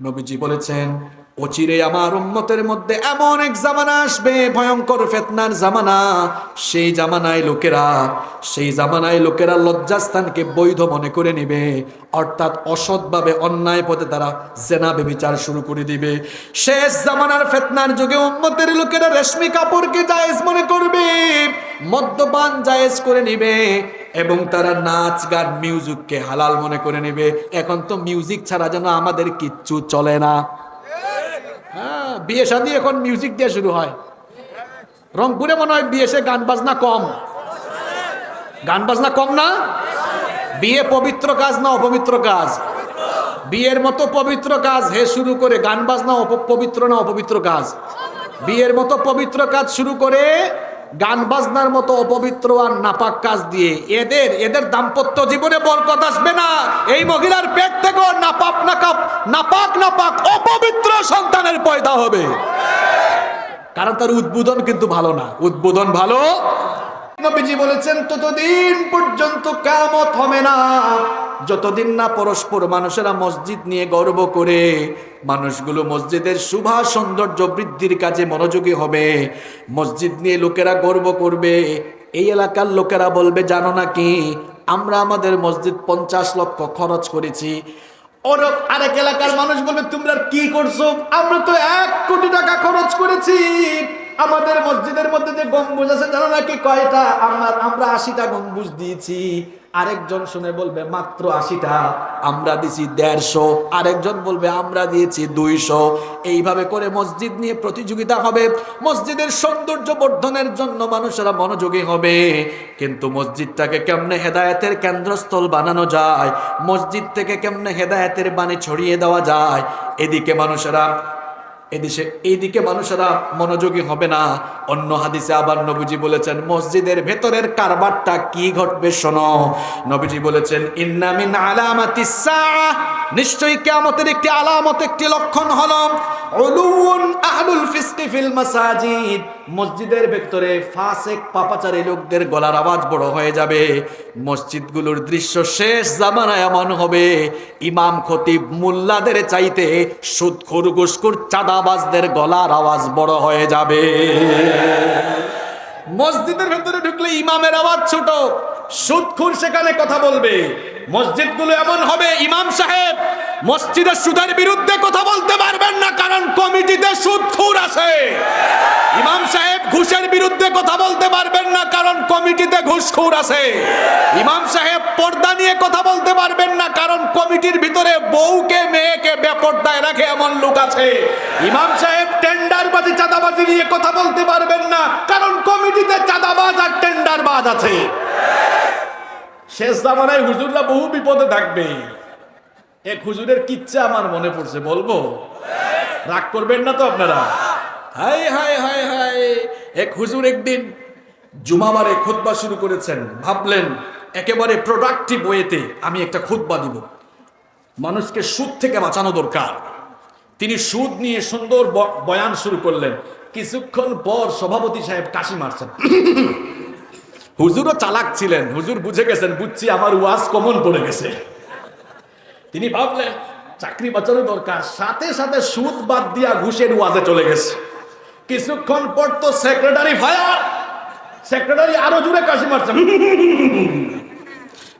নবীজি বলেছেন, অচিরে আমার উম্মতের মধ্যে এমন এক জামানা আসবে, ভয়ঙ্কর ফিতনার জামানা। সেই জামানায় লোকেরা লজ্জাস্থানকে বৈধ মনে করে নেবে, অর্থাৎ অসৎভাবে অন্যায় পথে তারা জেনা ব্যভিচার শুরু করে দিবে। শেষ জামানার ফিতনার যুগে উম্মতের লোকেরা রেশমি কাপড়কে জায়েজ মনে করবে, মদ্যপান জায়েজ করে নিবে, এবং তারা নাচ গান মিউজিককে হালাল মনে করে নেবে। এখন তো মিউজিক ছাড়া যেন আমাদের কিচ্ছু চলে না। হ্যাঁ, বিয়ে শাদী এখন মিউজিক দিয়ে শুরু হয়। রংপুরে মনে হয় বিয়ে সে গান বাজনা কম। গান বাজনা কম না? বিয়ে পবিত্র কাজ না অপবিত্র কাজ? বিয়ের মতো পবিত্র কাজ হে শুরু করে গান বাজনা পবিত্র না অপবিত্র কাজ? বিয়ের মতো পবিত্র কাজ শুরু করে গান বাজনার মতো অপবিত্র আর নাপাক কাজ দিয়ে এদের দাম্পত্য জীবনে বরকত আসবে না। এই মহিলার পেট থেকে নাপাক অপবিত্র সন্তানের পয়দা হবে, কারণ তার উদ্বোধন কিন্তু ভালো না। উদ্বোধন ভালো। নবীজি বলেছেন, ততদিন পর্যন্ত কিয়ামত হবে না যতদিন না পরস্পর মানুষেরা মসজিদ নিয়ে গর্ব করে, মানুষগুলো মসজিদের শোভা সৌন্দর্য বৃদ্ধির কাজে মনোযোগী হবে। মসজিদ নিয়ে লোকেরা গর্ব করবে। এই এলাকার লোকেরা বলবে, জানো নাকি আমরা আমাদের মসজিদ 50 লক্ষ খরচ করেছি। আরেক এলাকার মানুষ বলবে, তোমরা কি করছো? আমরা তো 1 কোটি টাকা খরচ করেছি। আমাদের মসজিদের মধ্যে যে গম্বুজ আছে জানো নাকি কয়টা? আমরা 80টা গম্বুজ দিয়েছি। আরেকজন শুনে বলবে, মাত্র 80টা? আমরা দিয়েছি 150। আরেকজন বলবে, আমরা দিয়েছি 200। এইভাবে করে মসজিদ নিয়ে প্রতিযোগিতা হবে। মসজিদের সৌন্দর্য বর্ধনের জন্য মানুষেরা মনোযোগী হবে। কিন্তু মসজিদটাকে কেমনে হেদায়েতের কেন্দ্রস্থল বানানো যায়, মসজিদ থেকে কেমনে হেদায়েতের বাণী ছড়িয়ে দেওয়া যায়, এইদিকে মানুষেরা মনোযোগী হবে না। অন্য হাদিসে আবার নবীজি বলেছেন, মসজিদের ভেতরের কারবারটা কি ঘটবে শোনো। নবীজি বলেছেন, ইন্না মিন আলামাতিস সাআহ, নিশ্চয়ই কিয়ামতের একটি আলামত, একটি লক্ষণ হলো উলুউন আহলুল ফিসকি ফিল মাসাজিদ, মসজিদের ভেতরে ফাসিক পাপাচারী লোকদের গলার আওয়াজ বড় হয়ে যাবে। মসজিদগুলোর দৃশ্য শেষ জামানায় এমন হবে, ইমাম খতিব মোল্লাদের চাইতে সুদখোর ঘুষখোর চাঁদাবাজদের গলার আওয়াজ বড় হয়ে যাবে। মসজিদের ভেতরে ঢুকলে ইমামের আওয়াজ ছোট, সুদখোর সেখানে কথা বলবে। মসজিদগুলো এমন হবে, ইমাম সাহেব মসজিদের সুদের বিরুদ্ধে কথা বলতে পারবেন না, কারণ কমিটিতে সুদখোর আছে। ইমাম সাহেব ঘুষের বিরুদ্ধে কথা বলতে পারবেন না, কারণ কমিটিতে ঘুষখোর আছে। ইমাম সাহেব পর্দা নিয়ে কথা বলতে পারবেন না, কারণ কমিটির ভিতরে বউকে মেয়েকে বেপর্দায় রাখে এমন লোক আছে। ইমাম সাহেব টেন্ডারবাজি চাঁদাবাজি নিয়ে কথা বলতে পারবেন না, কারণ কমিটিতে চাঁদাবাজ আর টেন্ডারবাজ আছে। শেষ জামানায় হুজুররা বহু বিপদে থাকবে। এক হুজুরের কিচ্ছা আমার মনে পড়ছে, বলবো? রাগ করবেন না তো আপনারা? হাই হাই হাই হাই, এক হুজুর একদিন জুমাবারে খুতবা শুরু করেছেন। ভাবলেন একেবারে প্রোডাক্টিভ ওয়েতে আমি একটা খুতবা দিব, মানুষকে সুদ থেকে বাঁচানো দরকার। তিনি সুদ নিয়ে সুন্দর বয়ান শুরু করলেন। কিছুক্ষণ পর সভাপতি সাহেব কাশি মারছেন। হুজুরও চালাক ছিলেন, হুজুর বুঝে গেছেন, বুঝছি আমার ওয়াজ কমন পড়ে গেছে। তিনি ভাবলেন চাকরি বাঁচানো দরকার, সাথে সাথে সুদ বাদ দিয়া ঘুষের ওয়াজে চলে গেছে। কিছুক্ষণ পর তো সেক্রেটারি ফায়ার, সেক্রেটারি আরো জোরে কাশি মারছেন।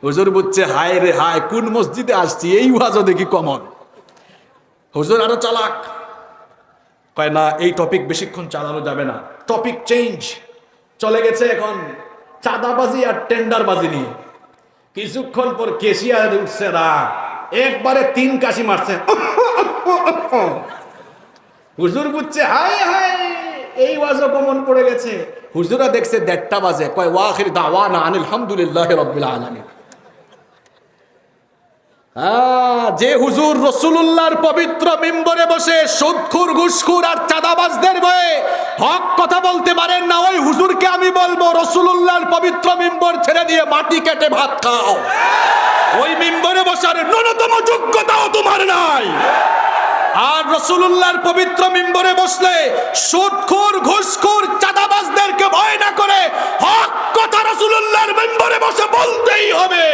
হুজুর বুঝছে, হায় রে হায়, কোন মসজিদে আসছি, এই ওয়াজও দেখি কমন। হুজুর আরো চালাক, কয় না এই টপিক বেশিক্ষণ চালানো যাবে না, টপিক চেঞ্জ। চলে গেছে এখন চাঁদাবাজি আর টেন্ডারবাজি নিয়ে। কিছুক্ষণ পর কেশিয়ার উঠছে রাগ, একবারে 3 কাশি মারছে। হুজুর বুঝছে, হায় হায়, এই ওয়াজও কমন পড়ে গেছে। হুজুরা দেখছে 1:30 বাজে, কয় ওয়াখির দাওয়ানা আনিল হামদুলিল্লাহি রাব্বিল আলামিন। যে হুজুর রাসূলুল্লাহর পবিত্র মিম্বরে বসে সুদখোর ঘুষখোর আর চাঁদাবাজদের ভয়ে হক কথা বলতে পারেন না, ওই হুজুরকে আমি বলবো, রাসূলুল্লাহর পবিত্র মিম্বর ছেড়ে দিয়ে মাটি কেটে ভাত খাও। ওই মিম্বরে বসার ন্যূনতম যোগ্যতাও তোমার নাই। আর রাসূলুল্লাহর পবিত্র মিম্বরে বসলে সুদখোর ঘুষখোর চাঁদাবাজদেরকে ভয় না করে হক কথা রাসূলুল্লাহর মিম্বরে বসে বলতেই হবে।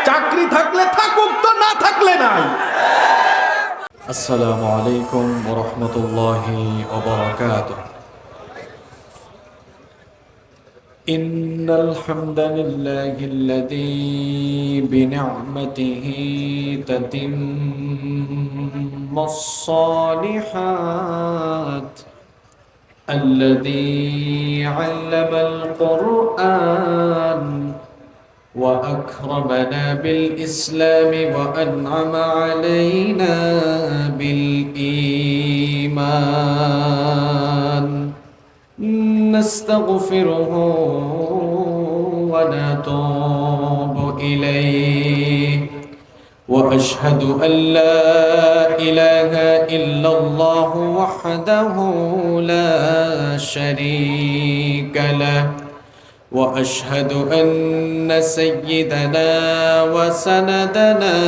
চাকরি থাকলে থাকুক, তো না থাকলে নাই। السلام عليكم ورحمة الله وبركاته. إن الحمد لله الذي بنعمته تتم الصالحات، الذي علم القرآن وأكرمنا بالإسلام وأنعم علينا بالإيمان، نستغفره ونتوب إليه، وأشهد أن لا إله إلا الله وحده لا شريك له، وأشهد أن سيدنا وسندنا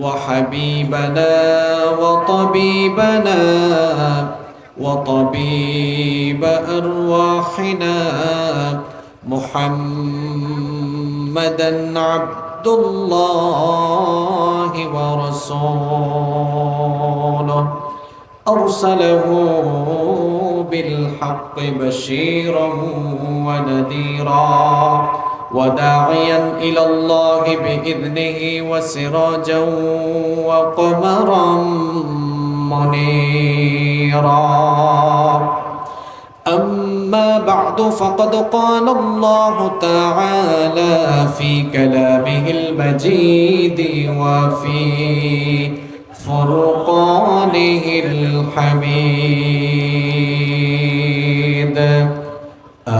وحبيبنا وطبيبنا وطبيب أرواحنا محمدا عبد الله ورسوله، أرسله بالحق بشيرا ونذيرا وداعيا إلى الله بإذنه وسراجا وقمرا منيرا. أما بعد فقد قال الله تعالى في كلامه المجيد وفي فرقانه الحميد.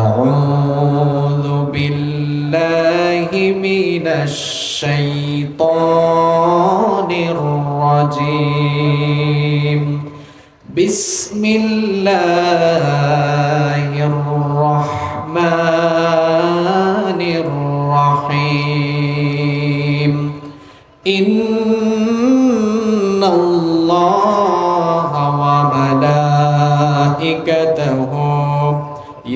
أعوذ بالله من الشيطان الرجيم. بسم الله الرحمن الرحيم. إن الله وملائكته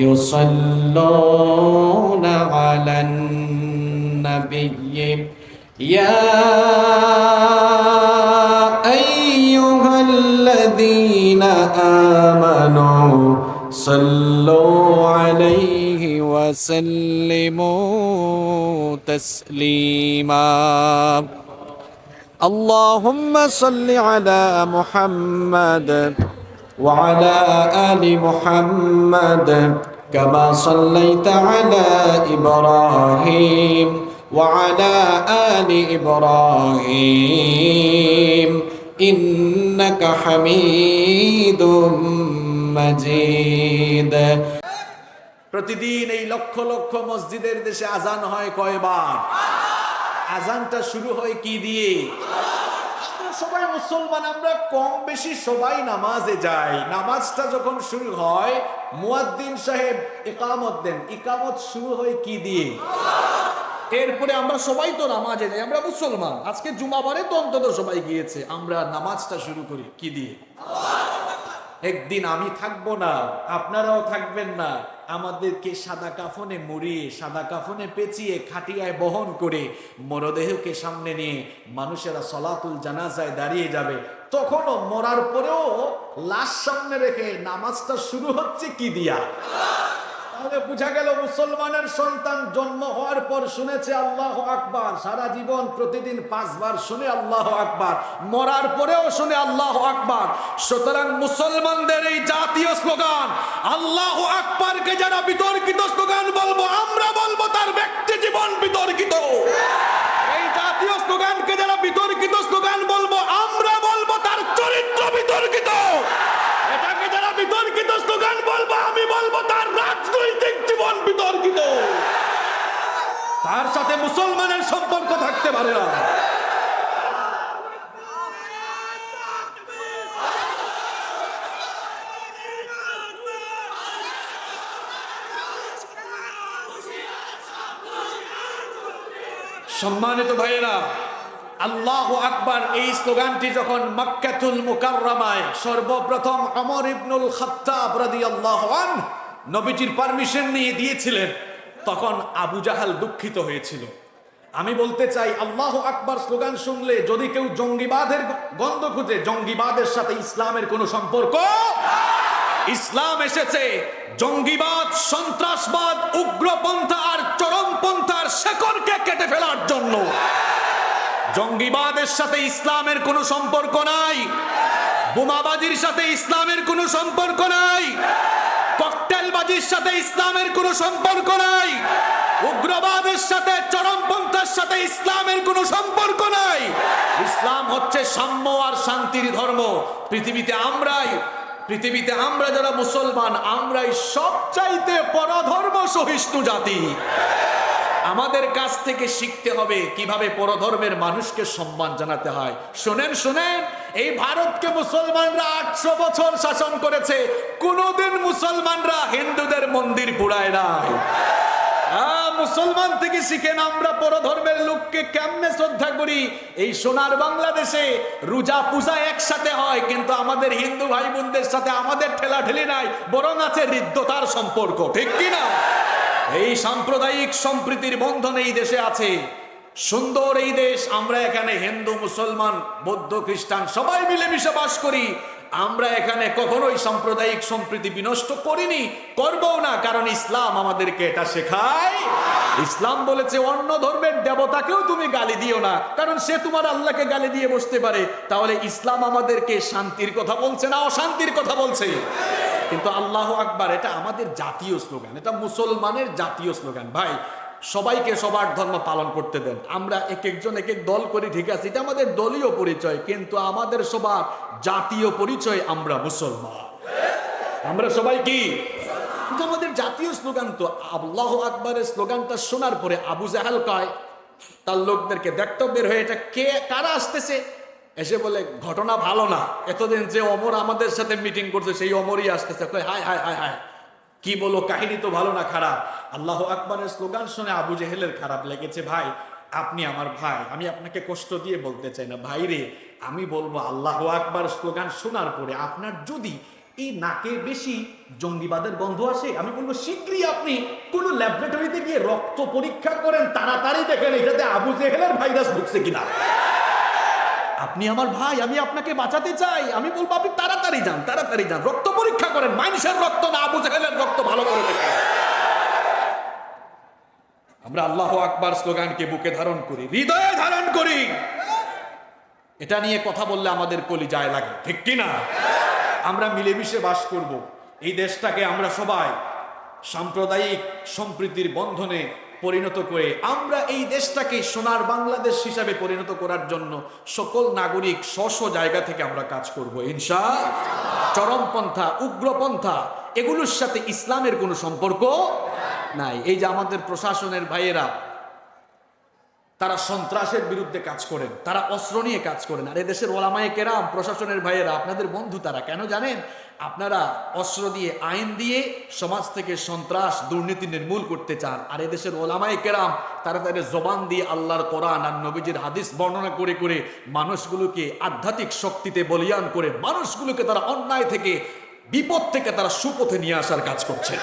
يصلون على النبي يا أيها الذين آمنوا صلوا عليه وسلموا تسليما. اللهم صل على محمد وعلى آل محمد كما صليت على إبراهيم وعلى آل إبراهيم إنك حميد مجيد. প্রতিদিন এই লক্ষ লক্ষ মসজিদের দেশে আজান হয় কয়বার? আজানটা শুরু হয় কি দিয়ে? সবাই মুসলমান, আমরা কম বেশি সবাই নামাজে যাই। নামাজটা যখন শুরু হয় মুয়াজ্জিন সাহেব ইকামত দেন, ইকামত শুরু হয় কি দিয়ে? এরপরে আমরা সবাই তো নামাজে যাই, আমরা মুসলমান। আজকে জুমাবারে তো অন্তত সবাই গিয়েছে, আমরা নামাজটা শুরু করি কি দিয়ে? একদিন আমি থাকবো না, আপনারাও থাকবেন না, আমাদেরকে সাদা কাফনে মুড়িয়ে সাদা কাফনে পেঁচিয়ে খাটিয়ায় বহন করে মরদেহকে সামনে নিয়ে মানুষেরা সলাতুল জানাজায় দাঁড়িয়ে যাবে। তখনও মরার পরেও লাশ সামনে রেখে নামাজটা শুরু হচ্ছে কি দিয়া? তাহলে বুঝা গেল মুসলমানের সন্তান জন্ম হওয়ার পর শুনেছে আল্লাহু আকবার, সারা জীবন প্রতিদিন 5 বার শুনে আল্লাহু আকবার, মরার পরেও শুনে আল্লাহু আকবার। সুতরাং মুসলমানদের এই জাতীয় স্লোগান আল্লাহু আকবারকে যারা বিতর্কিত স্লোগান বলবো, আমরা বলবো তার ব্যক্তি জীবন বিতর্কিত। এই জাতীয় স্লোগানকে যারা বিতর্কিত স্লোগান বলবো, আমরা বলবো তার চরিত্র বিতর্কিত। এটাকে যারা বিতর্কিত স্লোগান বলবো, আমি বলবো তার রাজনৈতিক জীবন বিতর্কিত। তার সাথে মুসলমানের সম্পর্ক থাকতে পারে না। সম্মানিত ভাইয়েরা, আল্লাহু আকবার এই স্লোগানটি যখন মক্কাতুল মুকাররমায় সর্বপ্রথম ওমর ইবনুল খাত্তাব রাদিয়াল্লাহু আনহু নবীজির পারমিশন নিয়ে দিয়েছিলেন, তখন আবু জাহাল দুঃখিত হয়েছিল। আমি বলতে চাই, আল্লাহু আকবার স্লোগান শুনলে যদি কেউ জঙ্গিবাদের গন্ধ খুঁজে, জঙ্গিবাদের সাথে ইসলামের কোনো সম্পর্ক। ইসলাম এসেছে জঙ্গিবাদ, সন্ত্রাসবাদ, উগ্রপন্থা আর চরমপন্থার শেকড়কে কেটে ফেলার জন্য। জঙ্গিবাদের সাথে ইসলামের কোনো সম্পর্ক নাই, বোমাবাজির সাথে ইসলামের কোনো সম্পর্ক নাই, ককটেলবাজির সাথে ইসলামের কোনো সম্পর্ক নাই, উগ্রবাদের সাথে, চরমপন্থার সাথে ইসলামের কোনো সম্পর্ক নাই। ইসলাম হচ্ছে সাম্য আর শান্তির ধর্ম। পৃথিবীতে আমরা যারা মুসলমান, আমরাই সবচাইতে পরধর্ম সহিষ্ণু জাতি। আমাদের কাছ থেকে শিখতে হবে কিভাবে পরধর্মের মানুষকে সম্মান জানাতে হয়। শোনেন, এই ভারতকে মুসলমানরা 800 বছর শাসন করেছে, কোনোদিন মুসলমানরা হিন্দুদের মন্দির পুড়ায় নাই। মুসলমান থেকে শিখেন আমরা পরধর্মের লোককে কেমনে শ্রদ্ধা করি। এই সোনার বাংলাদেশে রোজা পূজা একসাথে হয়, কিন্তু আমাদের হিন্দু ভাই বোনদের সাথে আমাদের ঠেলাঠেলি নাই, বরং আছে হৃদ্যতার সম্পর্ক, ঠিক কিনা? এই সাম্প্রদায়িক সম্প্রীতির বন্ধন এই দেশে আছে। সুন্দর এই দেশ, আমরা এখানে হিন্দু, মুসলমান, বৌদ্ধ, খ্রিস্টান সবাই মিলেমিশে বাস করি। আমরা এখানে কখনোই সাম্প্রদায়িক সম্প্রীতি বিনষ্ট করিনি, করবও না, কারণ ইসলাম আমাদেরকে এটা শেখায়। ইসলাম বলেছে অন্য ধর্মের দেবতাকেও তুমি গালি দিও না, কারণ সে তোমার আল্লাহকে গালি দিয়ে বসতে পারে। তাহলে ইসলাম আমাদেরকে শান্তির কথা বলছে না অশান্তির কথা বলছে? কিন্তু আল্লাহু আকবার এটা আমাদের জাতীয় স্লোগান, এটা মুসলমানের জাতীয় স্লোগান। ভাই, সবাইকে সবার ধর্ম পালন করতে দেন। আমরা এক একজন এক এক দল করি, ঠিক আছে, এটা আমাদের দলীয় পরিচয়, কিন্তু আমাদের সবার জাতীয় পরিচয় আমরা মুসলমান। আমরা সবাই কি? এটা আমাদের জাতীয় স্লোগান। তো আল্লাহু আকবারের স্লোগানটা শোনার পরে আবু জাহাল কয় তার লোকদেরকে, দেখতে বের হয়ে, এটা কে, কারা আসতেছে? এসে বলে ঘটনা ভালো না, এতদিন যে অমর আমাদের সাথে মিটিং করছে সেই অমরই আসতেছে। কয় হায় হায় হায় হায়, কি বলো, কাহিনী তো ভালো না, খারাপ। আল্লাহু আকবারের স্লোগান শুনে আবু জেহেলের খারাপ লেগেছে। ভাই, আপনি আমার ভাই, আমি আপনাকে কষ্ট দিয়ে বলতে চাই না, ভাই রে, আমি বলবো আল্লাহু আকবার স্লোগান শোনার পরে আপনার যদি এই নাকে বেশি জঙ্গিবাদের গন্ধ আসে, আমি বলবো শীঘ্রই আপনি কোনো ল্যাবরেটরিতে গিয়ে রক্ত পরীক্ষা করেন, তাড়াতাড়ি দেখেন এটাতে আবু জেহেলের ভাইরাস ঢুকছে কিনা। আপনি আমার ভাই, আমি আপনাকে বাঁচাতে চাই, আমি বলবো আপনি তাড়াতাড়ি যান, রক্ত পরীক্ষা করেন, মানুষের রক্ত না আবু জেহেলের রক্ত ভালো করে দেখেন। আমরা আল্লাহু আকবার স্লোগানকে বুকে ধারণ করি, হৃদয়ে ধারণ করি। এটা নিয়ে কথা বললে আমাদের কলিজায় লাগে, ঠিক কিনা? আমরা মিলেমিশে বাস করব। এই দেশটাকে আমরা সবাই সাম্প্রদায়িক সম্প্রীতির বন্ধনে পরিণত করে আমরা এই দেশটাকে সোনার বাংলাদেশ হিসাবে পরিণত করার জন্য সকল নাগরিক স্ব জায়গা থেকে আমরা কাজ করব ইনশাআল্লাহ। চরমপন্থা, উগ্রপন্থা এগুলোর সাথে ইসলামের কোনো সম্পর্ক নাই। এই যে আমাদের প্রশাসনের ভাইয়েরা, তারা সন্ত্রাসের বিরুদ্ধে কাজ করেন, তারা অস্ত্র নিয়ে কাজ করেন। আর এদেশের ওলামায়ে কেরাম, প্রশাসনের ভাইয়েরা আপনাদের বন্ধু, তারা কেন জানেন? আপনারা অস্ত্র দিয়ে, আইন দিয়ে সমাজ থেকে সন্ত্রাস, দুর্নীতি নির্মূল করতে চান। আর এদেশের ওলামায়ে কেরাম তারা তাদের জবান দিয়ে আল্লাহর কোরআন আর নবীজির হাদিস বর্ণনা করে করে মানুষগুলোকে আধ্যাত্মিক শক্তিতে বলিয়ান করে মানুষগুলোকে তারা অন্যায় থেকে, বিপদ থেকে তারা সুপথে নিয়ে আসার কাজ করছে।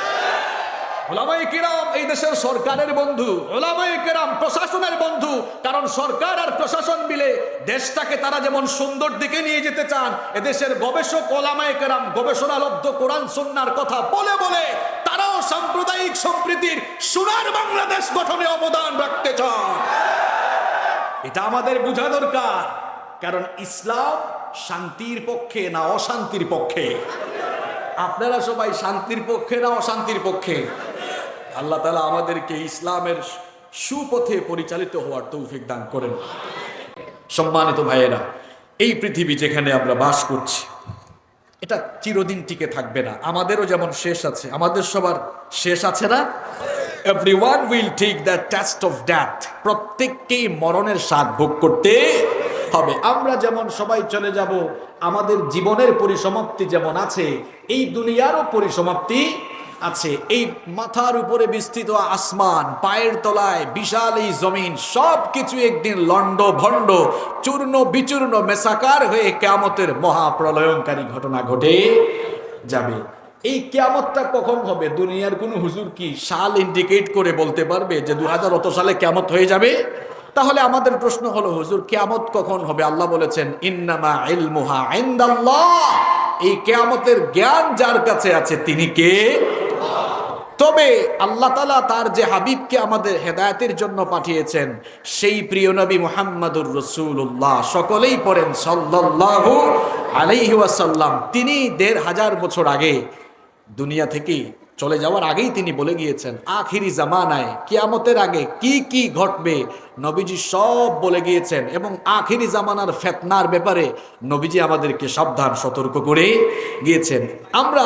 ওলামায়ে কেরাম এই দেশের সরকারের বন্ধু, ওলামায়ে কেরাম প্রশাসনের বন্ধু। কারণ সরকার আর প্রশাসন মিলে দেশটাকে তারা যেমন সুন্দর দিকে নিয়ে যেতে চান, এদেশের গবেষক ওলামায়ে কেরাম গবেষণালব্ধ কোরআন সুন্নাহর কথা বলে বলে তারাও সাম্প্রদায়িক সম্প্রীতির সোনার বাংলাদেশ গঠনে অবদান রাখতে চান। এটা আমাদের বোঝা দরকার। কারণ ইসলাম শান্তির পক্ষে না অশান্তির পক্ষে? আপনারা সবাই শান্তির পক্ষে না অশান্তির পক্ষে? আল্লাহ তাআলা আমাদেরকে ইসলামের সুপথে পরিচালিত হওয়ার তৌফিক দান করেন। সম্মানিত ভাইয়েরা, এই পৃথিবী যেখানে আমরা বাস করছি এটা চিরদিন টিকে থাকবে না। আমাদেরও যেমন শেষ আছে, আমাদের সবার শেষ আছে না? Everyone will take the test of death. প্রত্যেককেই মরণের স্বাদ ভোগ করতে হবে। আমরা যেমন সবাই চলে যাব, আমাদের জীবনের পরিসমাপ্তি যেমন আছে, এই দুনিয়ারও পরিসমাপ্তি আছে। এই মাথার উপরে বিস্তৃত আসমান, পায়ের তলায় বিশাল এই জমিন, সব কিছু একদিন লন্ড ভন্ড, চূর্ণ বিচূর্ণ মেসাকার হয়ে কিয়ামতের মহাপ্রলয়ঙ্কারী ঘটনা ঘটে যাবে। এই কিয়ামতটা কখন হবে? দুনিয়ার কোন হুজুর কি সাল ইন্ডিকেট করে বলতে পারবে যে 2000 সালে কিয়ামত হয়ে যাবে? তাহলে আমাদের প্রশ্ন হলো, হুজুর কিয়ামত কখন হবে? আল্লাহ বলেছেন ইন্নামা ইলমুহা ইনদাল্লাহ, এই কিয়ামতের জ্ঞান যার কাছে আছে তিনি কে? তবে আল্লাহ তাআলা তার যে হাবিবকে আমাদের হেদায়েতের জন্য পাঠিয়েছেন, সেই প্রিয় নবী মুহাম্মদুর রাসূলুল্লাহ, সকলেই পড়েন সাল্লাল্লাহু আলাইহি ওয়াসাল্লাম, তিনি ১৫০০ বছর আগে দুনিয়া থেকে চলে যাওয়ার আগেই তিনি বলে গিয়েছেন আখিরি জামানায় কিয়ামতের আগে কি কি ঘটবে নবীজি সব বলে গিয়েছেন। এবং আখিরি জামানার ফিতনার ব্যাপারে নবীজি আমাদেরকে সাবধান সতর্ক করে গিয়েছেন। আমরা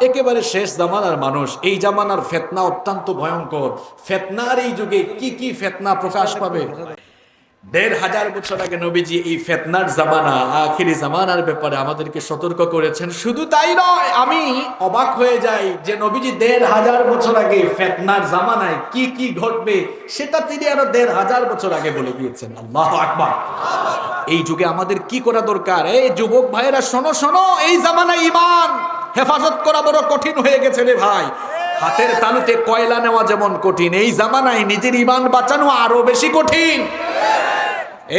একেবারে শেষ জামানার মানুষ, এই জামানার ফিতনা অত্যন্ত ভয়ঙ্কর। ফিতনার এই যুগে কি কি ফিতনা প্রকাশ পাবে, ১৫০০ বছর আগে নবীজি এই ফিতনার জামানা, আখিরি জামানার ব্যাপারে আমাদেরকে সতর্ক করেছেন। শুধু তাই নয়, আমি অবাক হয়ে যাই যে নবীজি ১৫০০ বছর আগে ফিতনার জামানায় কি কি ঘটবে সেটা তিনি আরো ১৫০০ বছর আগে বলে গিয়েছেন। আল্লাহু আকবার। এই যুগে আমাদের কি করা দরকার? এই যুবক ভাইয়েরা শোনো শোনো, এই জামানায় ঈমান হেফাজত করা বড় কঠিন হয়ে গেছে রে ভাই। হাতের তালুতে কয়লা নেওয়া যেমন কঠিন, এই জামানায় নিজের ঈমান বাঁচানো আরো বেশি কঠিন।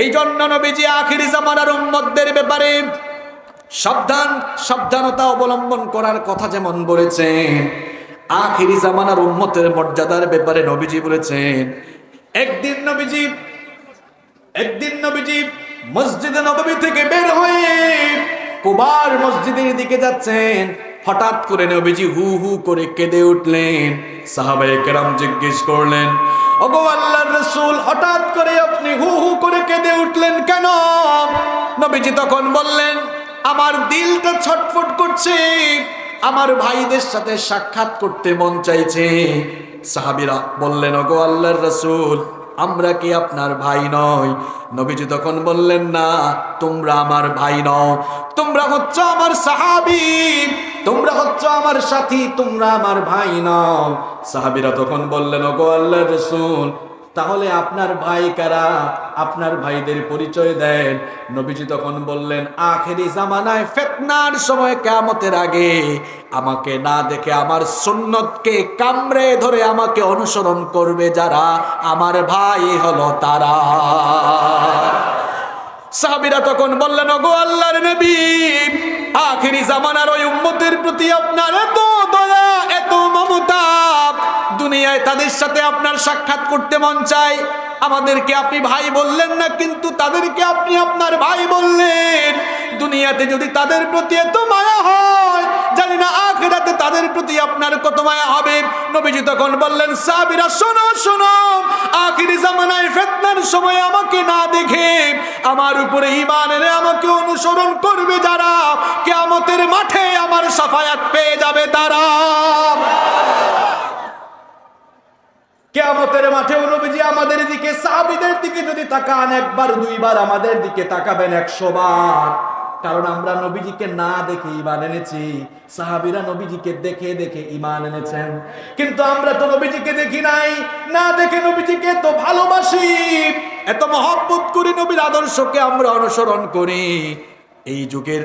এই জন্য নবীজি আখিরি জামানার উম্মতদের ব্যাপারে সাবধানতা অবলম্বন করার কথা যেমন বলেছেন, আখিরি জামানার উম্মতের মর্যাদার ব্যাপারে নবীজি বলেছেন। একদিন নবীজি মসজিদে নববী থেকে বের হয়ে কুবার মসজিদের দিকে যাচ্ছেন। হঠাৎ করে নবীজি হু হু করে কেঁদে উঠলেন। সাহাবায়ে কেরাম জিজ্ঞেস করলেন, ওগো আল্লাহর রাসূল, হঠাৎ করে আপনি হু হু করে কেঁদে উঠলেন কেন? নবীজি তখন বললেন, আমার দিলটা ছটফট করছে, আমার ভাইদের সাথে সাক্ষাৎ করতে মন চাইছে। সাহাবীরা বললেন, ওগো আল্লাহর রাসূল, আমরা কি আপনার ভাই নই? নবীজি তখন বললেন, না, তোমরা আমার ভাই নও, তোমরা হচ্ছ আমার সাহাবী, তোমরা হচ্ছ আমার সাথী, তোমরা আমার ভাই নও। সাহাবীরা তখন বললেন, ওগো আল্লাহর রাসূল, তাহলে আপনার ভাই কারা? আপনার ভাইদের পরিচয় দেন। নবীজি তখন বললেন, আখেরি জামানায় ফিতনার সময় কিয়ামতের আগে আমাকে না দেখে আমার সুন্নতকে কামড়ে ধরে আমাকে অনুসরণ করবে যারা, আমার ভাই হলো তারা। সাহাবীরা তখন বললেন, ওগো আল্লাহর নবী, আখেরি জামানার ওই উম্মতের প্রতি আপনার এত দয়া, এত মমতা, দুনিয়ায় তাদের সাথে আপনার সাক্ষাৎ করতে মন চায়। আমাদেরকে আপনি ভাই বললেন না, কিন্তু তাদেরকে আপনি আপনার ভাই বললেন। দুনিয়াতে যদি তাদের প্রতি এত মায়া হয়, জানি না আখিরাতে তাদের প্রতি আপনার কত মায়া হবে। নবীজি তখন বললেন, সাহাবীরা শোনো শোনো, আখিরি জামানায় ফিতনার সময় আমাকে না দেখে আমার উপরে ঈমান এনে আমাকে অনুসরণ করবে যারা, কিয়ামতের মাঠে আমার শাফায়াত পেয়ে যাবে তারা। কিয়ামতের মাঠে নবীজি আমাদের দিকে, সাহাবীদের দিকে যদি তাকান, একবার দুইবার আমাদের দিকে তাকাবেন 100 বার। কারণ আমরা নবীজিকে না দেখে ঈমান এনেছি, সাহাবীরা নবীজিকে দেখে দেখে ঈমান এনেছেন। কিন্তু আমরা তো নবীজিকে দেখি নাই, না দেখে নবীজিকে তো ভালোবাসি, এত মহব্বত করি, নবীর আদর্শকে আমরা অনুসরণ করি। এই যুগের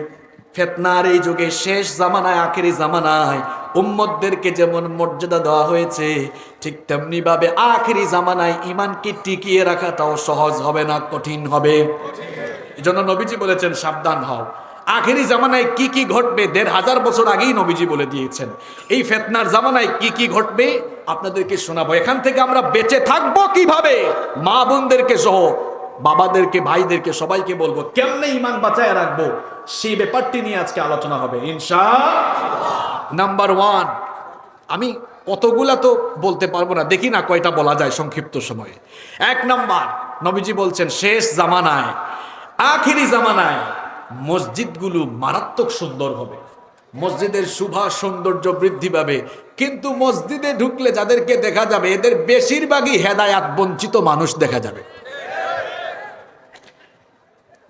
ফিতনার এই যুগে, শেষ জামানায়, আখেরি জামানায় উম্মতদেরকে যেমন মর্যাদা দেওয়া হয়েছে, ঠিক তেমনি ভাবে আখেরি জামানায় ঈমানকে টিকিয়ে রাখাটাও সহজ হবে না, কঠিন হবে। এজন্য নবীজি বলেছেন, সাবধান হও। আখেরি জামানায় কি কি ঘটবে ১৫০০ বছর আগেই নবীজি বলে দিয়েছেন। এই ফিতনার জামানায় কি কি ঘটবে আপনাদেরকে শোনাবো। এখান থেকে আমরা বেঁচে থাকবো কিভাবে, মা বোনদেরকে সহ, বাবাদেরকে, ভাইদেরকে, সবাইকে বলবো কেমনে ঈমান বাঁচায় রাখবো, সেই ব্যাপারটি নিয়ে আজকে আলোচনা হবে ইনশাআল্লাহ। নাম্বার 1, আমি কতগুলা তো বলতে পারবো না, দেখি না কয়টা বলা যায় সংক্ষিপ্ত সময়ে। 1 নাম্বার, নবীজি বলছেন শেষ জামানায়, আখিরি জামানায় মসজিদগুলো মারাত্মক সুন্দর হবে, মসজিদের শোভা সৌন্দর্য বৃদ্ধি পাবে। কিন্তু মসজিদে ঢুকলে যাদেরকে দেখা যাবে, এদের বেশিরভাগই হেদায়াত বঞ্চিত মানুষ দেখা যাবে।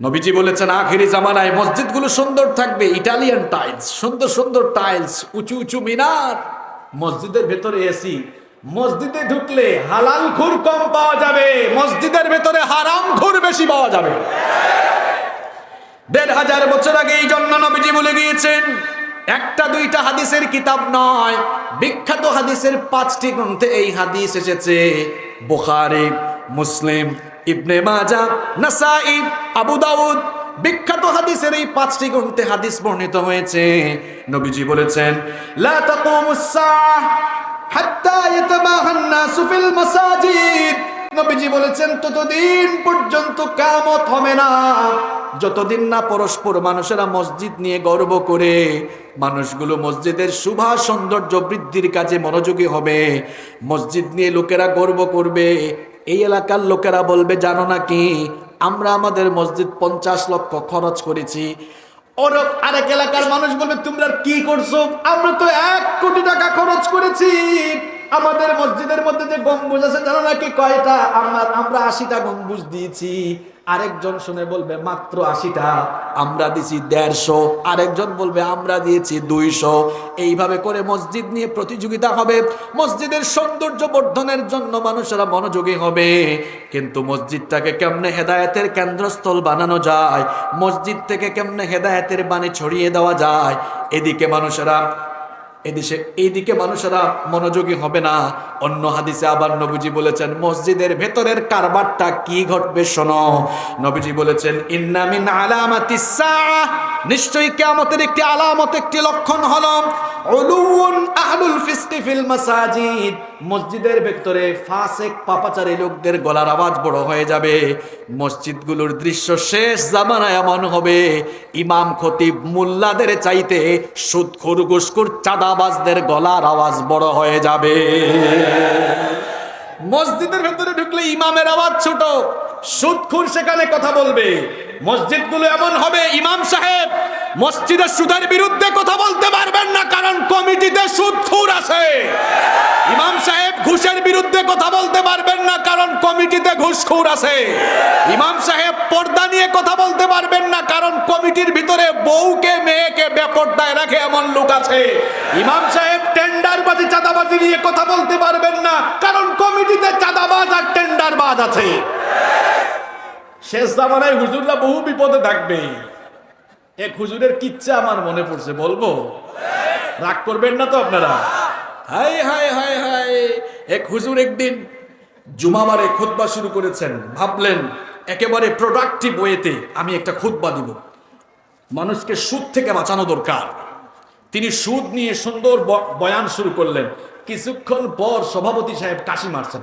নবীজি বলেছেন আখিরি জামানায় মসজিদগুলো সুন্দর থাকবে, ইটালিয়ান টাইলস, সুন্দর সুন্দর টাইলস, উঁচু উঁচু মিনার, মসজিদের ভেতরে এসি। মসজিদে ঢুকলে হালাল খুর কম পাওয়া যাবে, মসজিদের ভেতরে হারাম খুর বেশি পাওয়া যাবে। ১৫০০ বছর আগে এই জন্য নবীজি বলে গিয়েছেন, একটা দুইটা হাদিসের কিতাব নয়, বিখ্যাত হাদিসের 5টি গ্রন্থে এই হাদিস এসেছে। বুখারী, মুসলিম, ইবনে মাজাহ, নাসাঈ, আবু দাউদ বিখ্যাত হাদিসের এই 5টি গ্রন্থে হাদিস বর্ণিত হয়েছে। নবীজি বলেছেন, লা তাকুমুস সাআহ হাত্তা ইয়াতাবাহান নাসু ফিল মাসাজিদ। নবীজি বলেছেন, ততদিন পর্যন্ত কিয়ামত হবে না যতদিন না পরস্পর মানুষেরা মসজিদ নিয়ে গর্ব করে, মানুষগুলো মসজিদের শোভা সৌন্দর্য বৃদ্ধির কাজে মনোযোগী হবে, মসজিদ নিয়ে লোকেরা গর্ব করবে। এই এলাকার লোকেরা বলবে, জানো নাকি আমরা আমাদের মসজিদ 50 লক্ষ খরচ করেছি। আরেক এলাকার মানুষ বলবে, তোমরা কি করছো? আমরা তো 1 কোটি টাকা খরচ করেছি। আমাদের মসজিদের মধ্যে যে গম্বুজ আছে জানো নাকি কয়টা? আমরা 80টা গম্বুজ দিয়েছি। আরেকজন শুনে বলবে, মাত্র 80টা, আমরা দিয়েছি 150। আরেকজন বলবে, আমরা দিয়েছি 200। এইভাবে করে মসজিদ নিয়ে প্রতিযোগিতা হবে, মসজিদের সৌন্দর্য বর্ধনের জন্য মানুষেরা মনোযোগী হবে। কিন্তু মসজিদটাকে কেমনে হেদায়েতের কেন্দ্রস্থল বানানো যায়, মসজিদ থেকে কেমনে হেদায়েতের বাণী ছড়িয়ে দেওয়া যায়, এইদিকে মানুষেরা মনোযোগী হবে না। অন্য হাদিসে আবার নবীজি বলেছেন, মসজিদের ভেতরের কারবারটা কি ঘটবে শোনো। নবীজি বলেছেন, ইন্না মিন আলামাতিস সাআহ, নিশ্চয়ই কিয়ামতের একটি আলামত, একটি লক্ষণ হলো উলুউন আহলুল ফিসকি ফিল মাসাজিদ, মসজিদের ভেতরে ফাসিক পাপাচারী লোকদের গলার আওয়াজ বড় হয়ে যাবে। মসজিদগুলোর দৃশ্য শেষ জামানায় এমন হবে, ইমাম খতিব মোল্লাদের চাইতে সুদখোর ঘুষখোর চাঁদাবাজদের গলার আওয়াজ বড় হয়ে যাবে। মসজিদের ভেতরে ঢুকলে ইমামের আওয়াজ ছোট, সুদখোর সেখানে কথা বলবে। মসজিদগুলো এমন হবে, ইমাম সাহেব মসজিদের সুদের বিরুদ্ধে কথা বলতে পারবেন না, কারণ কমিটিতে সুদখোর আছে। ইমাম সাহেব ঘুষের বিরুদ্ধে কথা বলতে পারবেন না, কারণ কমিটিতে ঘুষখোর আছে। ইমাম সাহেব পর্দা নিয়ে কথা বলতে পারবেন না, কারণ কমিটির ভিতরে বউকে মেয়েকে বেপর্দায় রাখে এমন লোক আছে। ইমাম সাহেব টেন্ডারবাজি চাঁদাবাজি নিয়ে কথা বলতে পারবেন না, কারণ কমিটিতে চাঁদাবাজ আর টেন্ডারবাজ আছে। শেষ জামানায় হুজুররা বহু বিপদে থাকবে। এক হুজুরের কিচ্ছা আমার মনে পড়ছে, বলবো? রাগ করবেন না তো আপনারা? হাই হাই হাই হাই, এক হুজুর একদিন জুমাবারে খুতবা শুরু করেছেন। ভাবলেন একেবারে প্রোডাক্টিভ ওয়েতে আমি একটা খুতবা দিব, মানুষকে সুদ থেকে বাঁচানো দরকার। তিনি সুদ নিয়ে সুন্দর বয়ান শুরু করলেন। কিছুক্ষণ পর সভাপতি সাহেব কাশি মারছেন।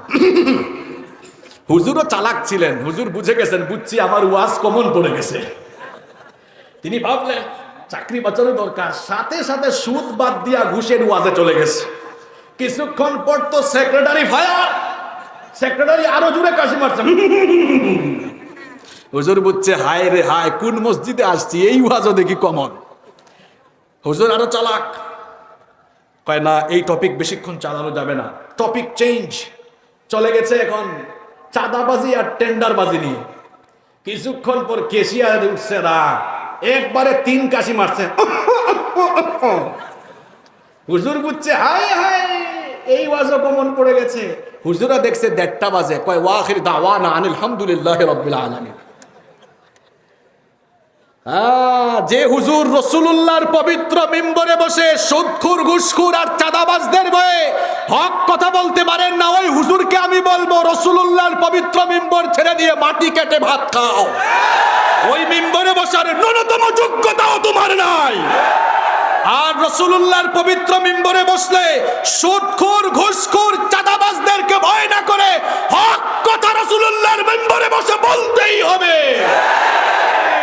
হুজুরও চালাক ছিলেন, হুজুর বুঝে গেছেন, বুঝছি আমার ওয়াজ কমন পড়ে গেছে। তিনি ভাবলেন চাকরি বাঁচানো দরকার, সাথে সাথে সুদ বাদ দিয়া ঘুষের ওয়াজে চলে গেছে। কিছুক্ষণ পর তো সেক্রেটারি ফায়ার, সেক্রেটারি আরো জোরে কাশি মারছেন। হুজুর বুঝছে, হায় রে হায়, কোন মসজিদে আসছি, এই ওয়াজও দেখি কমন। হুজুর আরো চালাক, কয় না এই টপিক বেশিক্ষণ চালানো যাবে না, টপিক চেঞ্জ। চলে গেছে এখন চাঁদাবাজি আর টেন্ডারবাজি নিয়ে। কিছুক্ষণ পর কেশিয়ার উঠছে রাগ, একবারে 3 কাশি মারছে। হুজুর বুঝছে, হায় হায়, এই ওয়াজও কমন পড়ে গেছে। হুজুরা দেখছে 1:30 বাজে, কয় ওয়াখির দাওয়ানা আনিল হামদুলিল্লাহি রাব্বিল আলামিন। যে হুজুর রাসূলুল্লাহর পবিত্র মিম্বরে বসে সুদখোর ঘুষখোর আর চাঁদাবাজদের ভয়ে হক কথা বলতে পারেন না, ওই হুজুরকে আমি বলবো রাসূলুল্লাহর পবিত্র মিম্বর ছেড়ে দিয়ে মাটি কেটে ভাত খাও। ওই মিম্বরে বসার ন্যূনতম যোগ্যতাও তোমার নাই। আর রাসূলুল্লাহর পবিত্র মিম্বরে বসলে সুদখোর ঘুষখোর চাঁদাবাজদেরকে ভয় না করে হক কথা রাসূলুল্লাহর মিম্বরে বসে বলতেই হবে।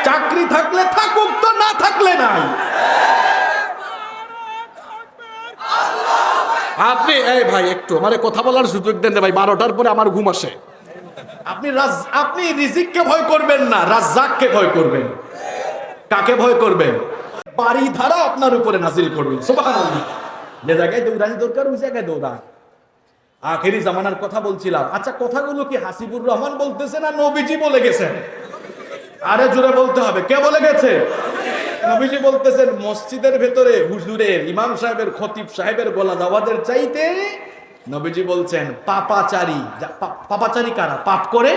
চাকরি থাকলে থাকুক, তো না থাকলে নাই। আপনি এই ভাই একটু আমারে কথা বলার সুযোগ দেন ভাই, 12টার পরে আমার ঘুম আসে। আপনি রিজিককে ভয় করবেন না, রাজ্জাককে ভয় করবেন। কাকে ভয় করবেন? বাড়ি ধারা আপনার উপরে নাজিল করবেন। সুবহানাল্লাহ। যে জায়গায় দৌড়ানি দরকার ওই জায়গায় দৌড়ান। আখেরি জামানার কথা বলছিলাম। আচ্ছা, কথাগুলো কি হাসিবুর রহমান বলতেছে না নবীজি বলে গেছেন? আরে জোরে বলতে হবে, কে বলে গেছে? নবীজি বলতেছেন, মসজিদের ভেতরে হুজুরের, ইমাম সাহেবের, খতিব সাহেবের গলা আওয়াজের চাইতে নবীজি বলছেন পাপাচারী। পাপাচারী কারা? পাপ করে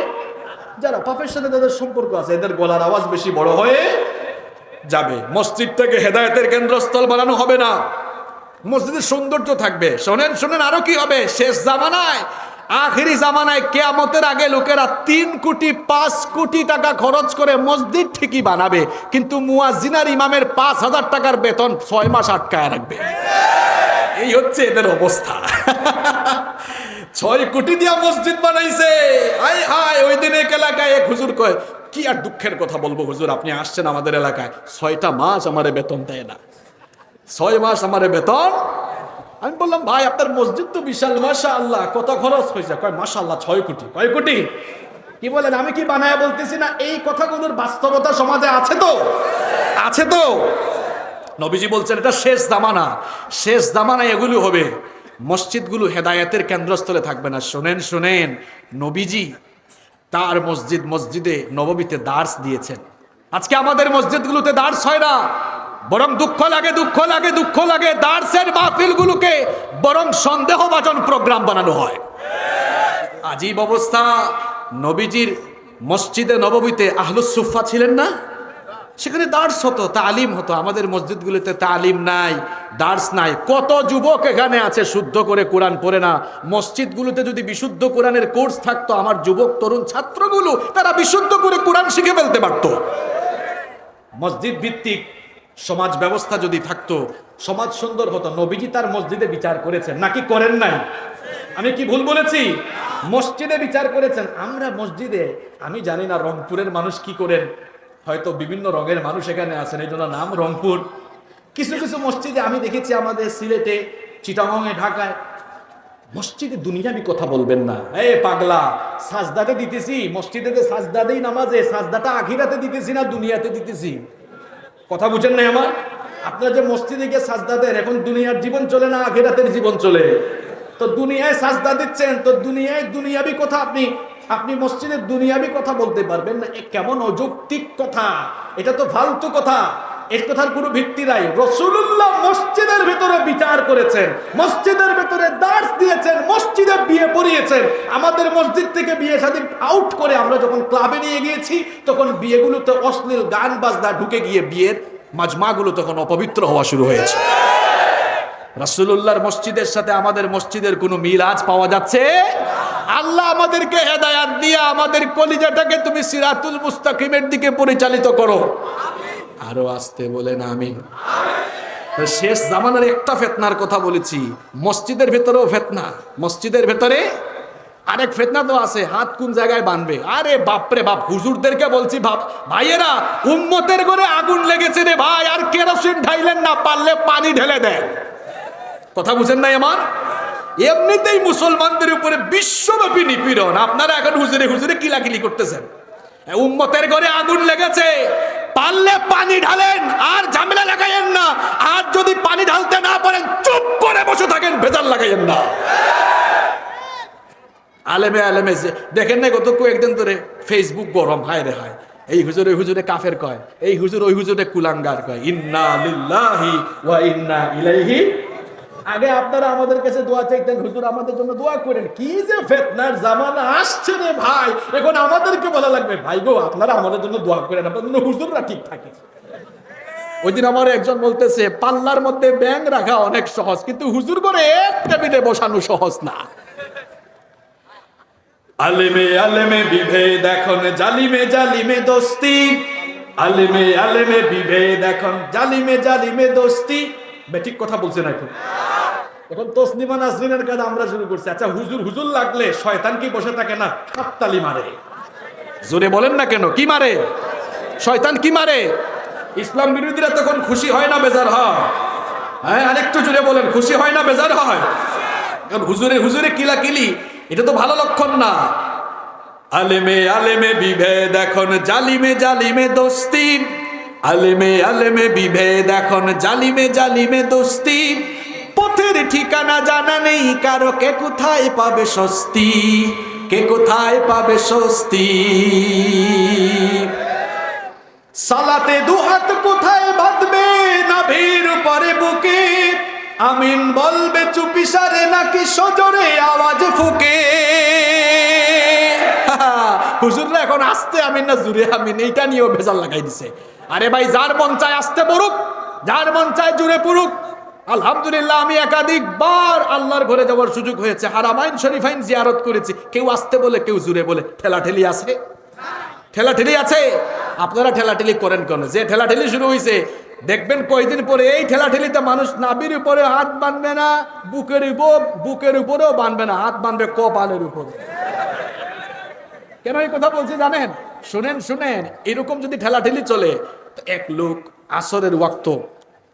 যারা, পাপের সাথে যাদের সম্পর্ক আছে, এদের গলার আওয়াজ বেশি বড় হয়ে যাবে। মসজিদটাকে হেদায়েতের কেন্দ্রস্থল বানানো হবে না, মসজিদের সৌন্দর্য থাকবে। শোনেন শোনেন, আরো কি হবে? শেষ জামানায় আখিরি জামানায় কিয়ামতের আগে লোকেরা 3 কোটি 5 কোটি টাকা খরচ করে মসজিদ ঠিকই বানাবে, কিন্তু মুয়াজ্জিন আর ইমামের 5,000 টাকার বেতন 6 মাস আটকায় রাখবে। এই হচ্ছে এদের অবস্থা। 6 কোটি দিয়া মসজিদ বানাইছে। হায় হায়, ওই দিন এক এলাকায় এক হুজুর কয়, কি আর দুঃখের কথা বলবো হুজুর, আপনি আসছেন আমাদের এলাকায়, 6টা মাস আমারে বেতন দেয় না, 6 মাস আমারে বেতন। আমি বললাম ভাই আপনার মসজিদ তো বিশাল, মাশাআল্লাহ, কত খরচ হয়েছে? কয় মাশাআল্লাহ 6 কোটি। কয় কোটি? কি বলেন? আমি কি বানায়া বলতেছি না? এই কথাগুলোর বাস্তবতা সমাজে আছে তো, আছে তো। নবীজি বলছেন এটা শেষ জামানা, শেষ জামানায় এগুলো হবে, মসজিদগুলো হেদায়েতের কেন্দ্রস্থলে থাকবে না। শুনেন শুনেন, নবীজি তার মসজিদে নববীতে দার্স দিয়েছেন। আজকে আমাদের মসজিদগুলোতে দার্স হয় না, বরং দুঃখ লাগে দার্সের মাহফিলগুলোকে বরং সন্দেহভাজন প্রোগ্রাম বানানো হয়। আজীব অবস্থা। নবীজির মসজিদে নববীতে আহলুস সুফফা ছিলেন না? সেখানে দার্স হতো, তালিম হতো। আমাদের মসজিদগুলোতে তালিম নাই, দার্স নাই। কত যুবক এখানে আছে শুদ্ধ করে কোরআন পড়ে না। মসজিদগুলোতে যদি বিশুদ্ধ কোরআনের কোর্স থাকতো, আমার যুবক তরুণ ছাত্রগুলো তারা বিশুদ্ধ করে কোরআন শিখে ফেলতে পারত। মসজিদ ভিত্তিক সমাজ ব্যবস্থা যদি থাকতো, সমাজ সুন্দর হতো। নবীজি তার মসজিদে বিচার করেছেন নাকি করেন নাই? আমি কি ভুল বলেছি? মসজিদে বিচার করেছেন। আমরা মসজিদে, আমি জানি না রংপুরের মানুষ কি করেন, হয়তো বিভিন্ন রঙের মানুষ এখানে আছেন, এই জন্য নাম রংপুর। কিছু কিছু মসজিদে আমি দেখেছি, আমাদের সিলেটে, চিটাগংয়ে, ঢাকায়, মসজিদে দুনিয়াবি কথা বলবেন না। এই পাগলা, সাজদাতে দিতেছি, মসজিদে সাজদাতেই নামাজে, সাজদাটা আখিরাতে দিতেছি না দুনিয়াতে দিতেছি? কথা বুঝেন না আমার? আপনার যে মসজিদে গিয়ে সাজদা দেন, এখন দুনিয়ার জীবন চলে না আখিরাতের জীবন চলে? তো দুনিয়ায় সাজদা দিচ্ছেন, তো দুনিয়ায় দুনিয়াবি কথা আপনি মসজিদের দুনিয়াবি কথা বলতে পারবেন না? কেমন অযৌক্তিক কথা, এটা তো ফালতু কথা, এর কথার কোনো ভিত্তি নাই। রাসূলুল্লাহ মসজিদের ভেতরে বিচার করেছেন, মসজিদের ভেতরে দার্স দিয়েছেন, মসজিদে বিয়ে পড়িয়েছেন। আমাদের মসজিদ থেকে বিয়ে শাদী আউট করে আমরা যখন ক্লাবে নিয়ে গিয়েছি, তখন বিয়েগুলোতে অশ্লীল গান বাজনা ঢুকে গিয়ে বিয়ের মাজমাগুলো তখন অপবিত্র হওয়া শুরু হয়েছে। রাসূলুল্লাহর মসজিদের সাথে আমাদের মসজিদের কোনো মিল আজ পাওয়া যাচ্ছে? আল্লাহ আমাদেরকে হেদায়াত দিয়ে আমাদের কলিজাটাকে তুমি সিরাতুল মুস্তাকিমের দিকে পরিচালিত করো। আরো আসতে বলেন আমিন। শেষ জামানার একটা ফিতনার কথা বলেছি, মসজিদের ভেতরেও ফিতনা। মসজিদের ভেতরে আরেক ফিতনা তো আছে, হাত কোন জায়গায় বানবে। আরে বাপরে বাপ, হুজুরদেরকে বলছি, ভাইয়েরা, উম্মতের ঘরে আগুন লেগেছে রে ভাই, আর কেরোসিন ঢাইলেন না, পারলে পানি ঢেলে দেন। কথা বুঝেন নাই আমার? এমনিতেই মুসলমানদের উপরে বিশ্বব্যাপী নিপীড়ন, আপনারা এখন হুজুরে হুজুরে কিলাকিলি করতেছেন। উম্মতের ঘরে আগুন লেগেছে, পারলে পানি ঢালেন, আর ঝামেলা লাগাইয়েন না। আর যদি পানি ঢালতে না পারেন, চুপ করে বসে থাকেন, ভেজাল লাগাইয়েন না। আলেমে দেখেন না, গত কয়েকদিন ধরে ফেসবুক গরম, হায় রে হায়, এই হুজুর ওই হুজুরে কাফের কয়, এই হুজুর ওই হুজুরে কুলাঙ্গার কয়। ইন্না লিল্লাহি ওয়া ইন্না ইলাইহি। আগে আপনারা আমাদের কাছে দোয়া চাইতেন, হুজুর আমাদের জন্য দোয়া করেন। কি যে ফিতনার জামানা আসছে রে ভাই, এখন আমাদেরকে বলা লাগবে, ভাই গো আপনারা আমাদের জন্য দোয়া করেন, আপনাদের জন্য হুজুররা ঠিক থাকে। ওই দিন আমার একজন বলতেছে, পাল্লার মধ্যে ব্যাঙ রাখা অনেক সহজ, কিন্তু হুজুর করে এক টেবিলে বসানো সহজ না। আলেমে বিভেদ এখন, জালিমে দোস্তি। আলেমে বিভেদ এখন, জালিমে দোস্তি। ঠিক কথা বলছেন এখন তসলিমা নাসরিনের কাজ আমরা শুরু করছি। আচ্ছা, হুজুর লাগলে শয়তান কি বসে থাকে না? হাততালি মারে। জোরে বলেন না কেন? কি মারে? শয়তান কি মারে? ইসলাম বিরোধীরা তখন খুশি হয় না বেজার হয়? হ্যাঁ, আরেকটু জোরে বলেন, খুশি হয় না বেজার হয়? এখন হুজুরে কিলাকিলি, এটা তো ভালো লক্ষণ না। আলেমে বিভেদ এখন, জালিমে দোস্তি। আলেমে বিভেদ এখন, জালিমে দোস্তি। পথের ঠিকানা জানা নেই কারো, কে কোথায় পাবে স্বস্তি, কে কোথায় পাবে স্বস্তি। সালাতে দুহাত কোথায় বাঁধবে, নাভির উপরে বুকে। আমিন বলবে চুপিসারে নাকি সজোরে আওয়াজ ফুকে। হুজুররা এখন আস্তে আমিন না জুড়ে আমিন, এইটা নিয়েও ভেজাল লাগাই দিছে। আরে ভাই, যার মন চায় আস্তে পড়ুক, যার মন চায় জুড়ে পড়ুক। আলহামদুলিল্লাহ আমি একাধিকবার আল্লাহর ঘরে যাওয়ার সুযোগ হয়েছে, হারামাইন শরীফাইন জিয়ারত করেছি। কেউ আসতে বলে, কেউ জুড়ে বলে। ঠেলাঠেলি আছে? ঠেলাঠেলি আছে? আপনারা ঠেলাঠেলি করেন কেন? যে ঠেলাঠেলি শুরু হয়েছে দেখবেন কয়েকদিন পরে এই ঠেলাঠেলিতে মানুষ নাভির উপরে হাত বাঁধবে না, বুকের উপরেও বাঁধবে না, হাত বাঁধবে কপালের উপরে। কেন এই কথা বলছি জানেন? শুনেন শুনেন, এরকম যদি ঠেলাঠেলি চলে, তো এক লোক আসরের ওয়াক্ত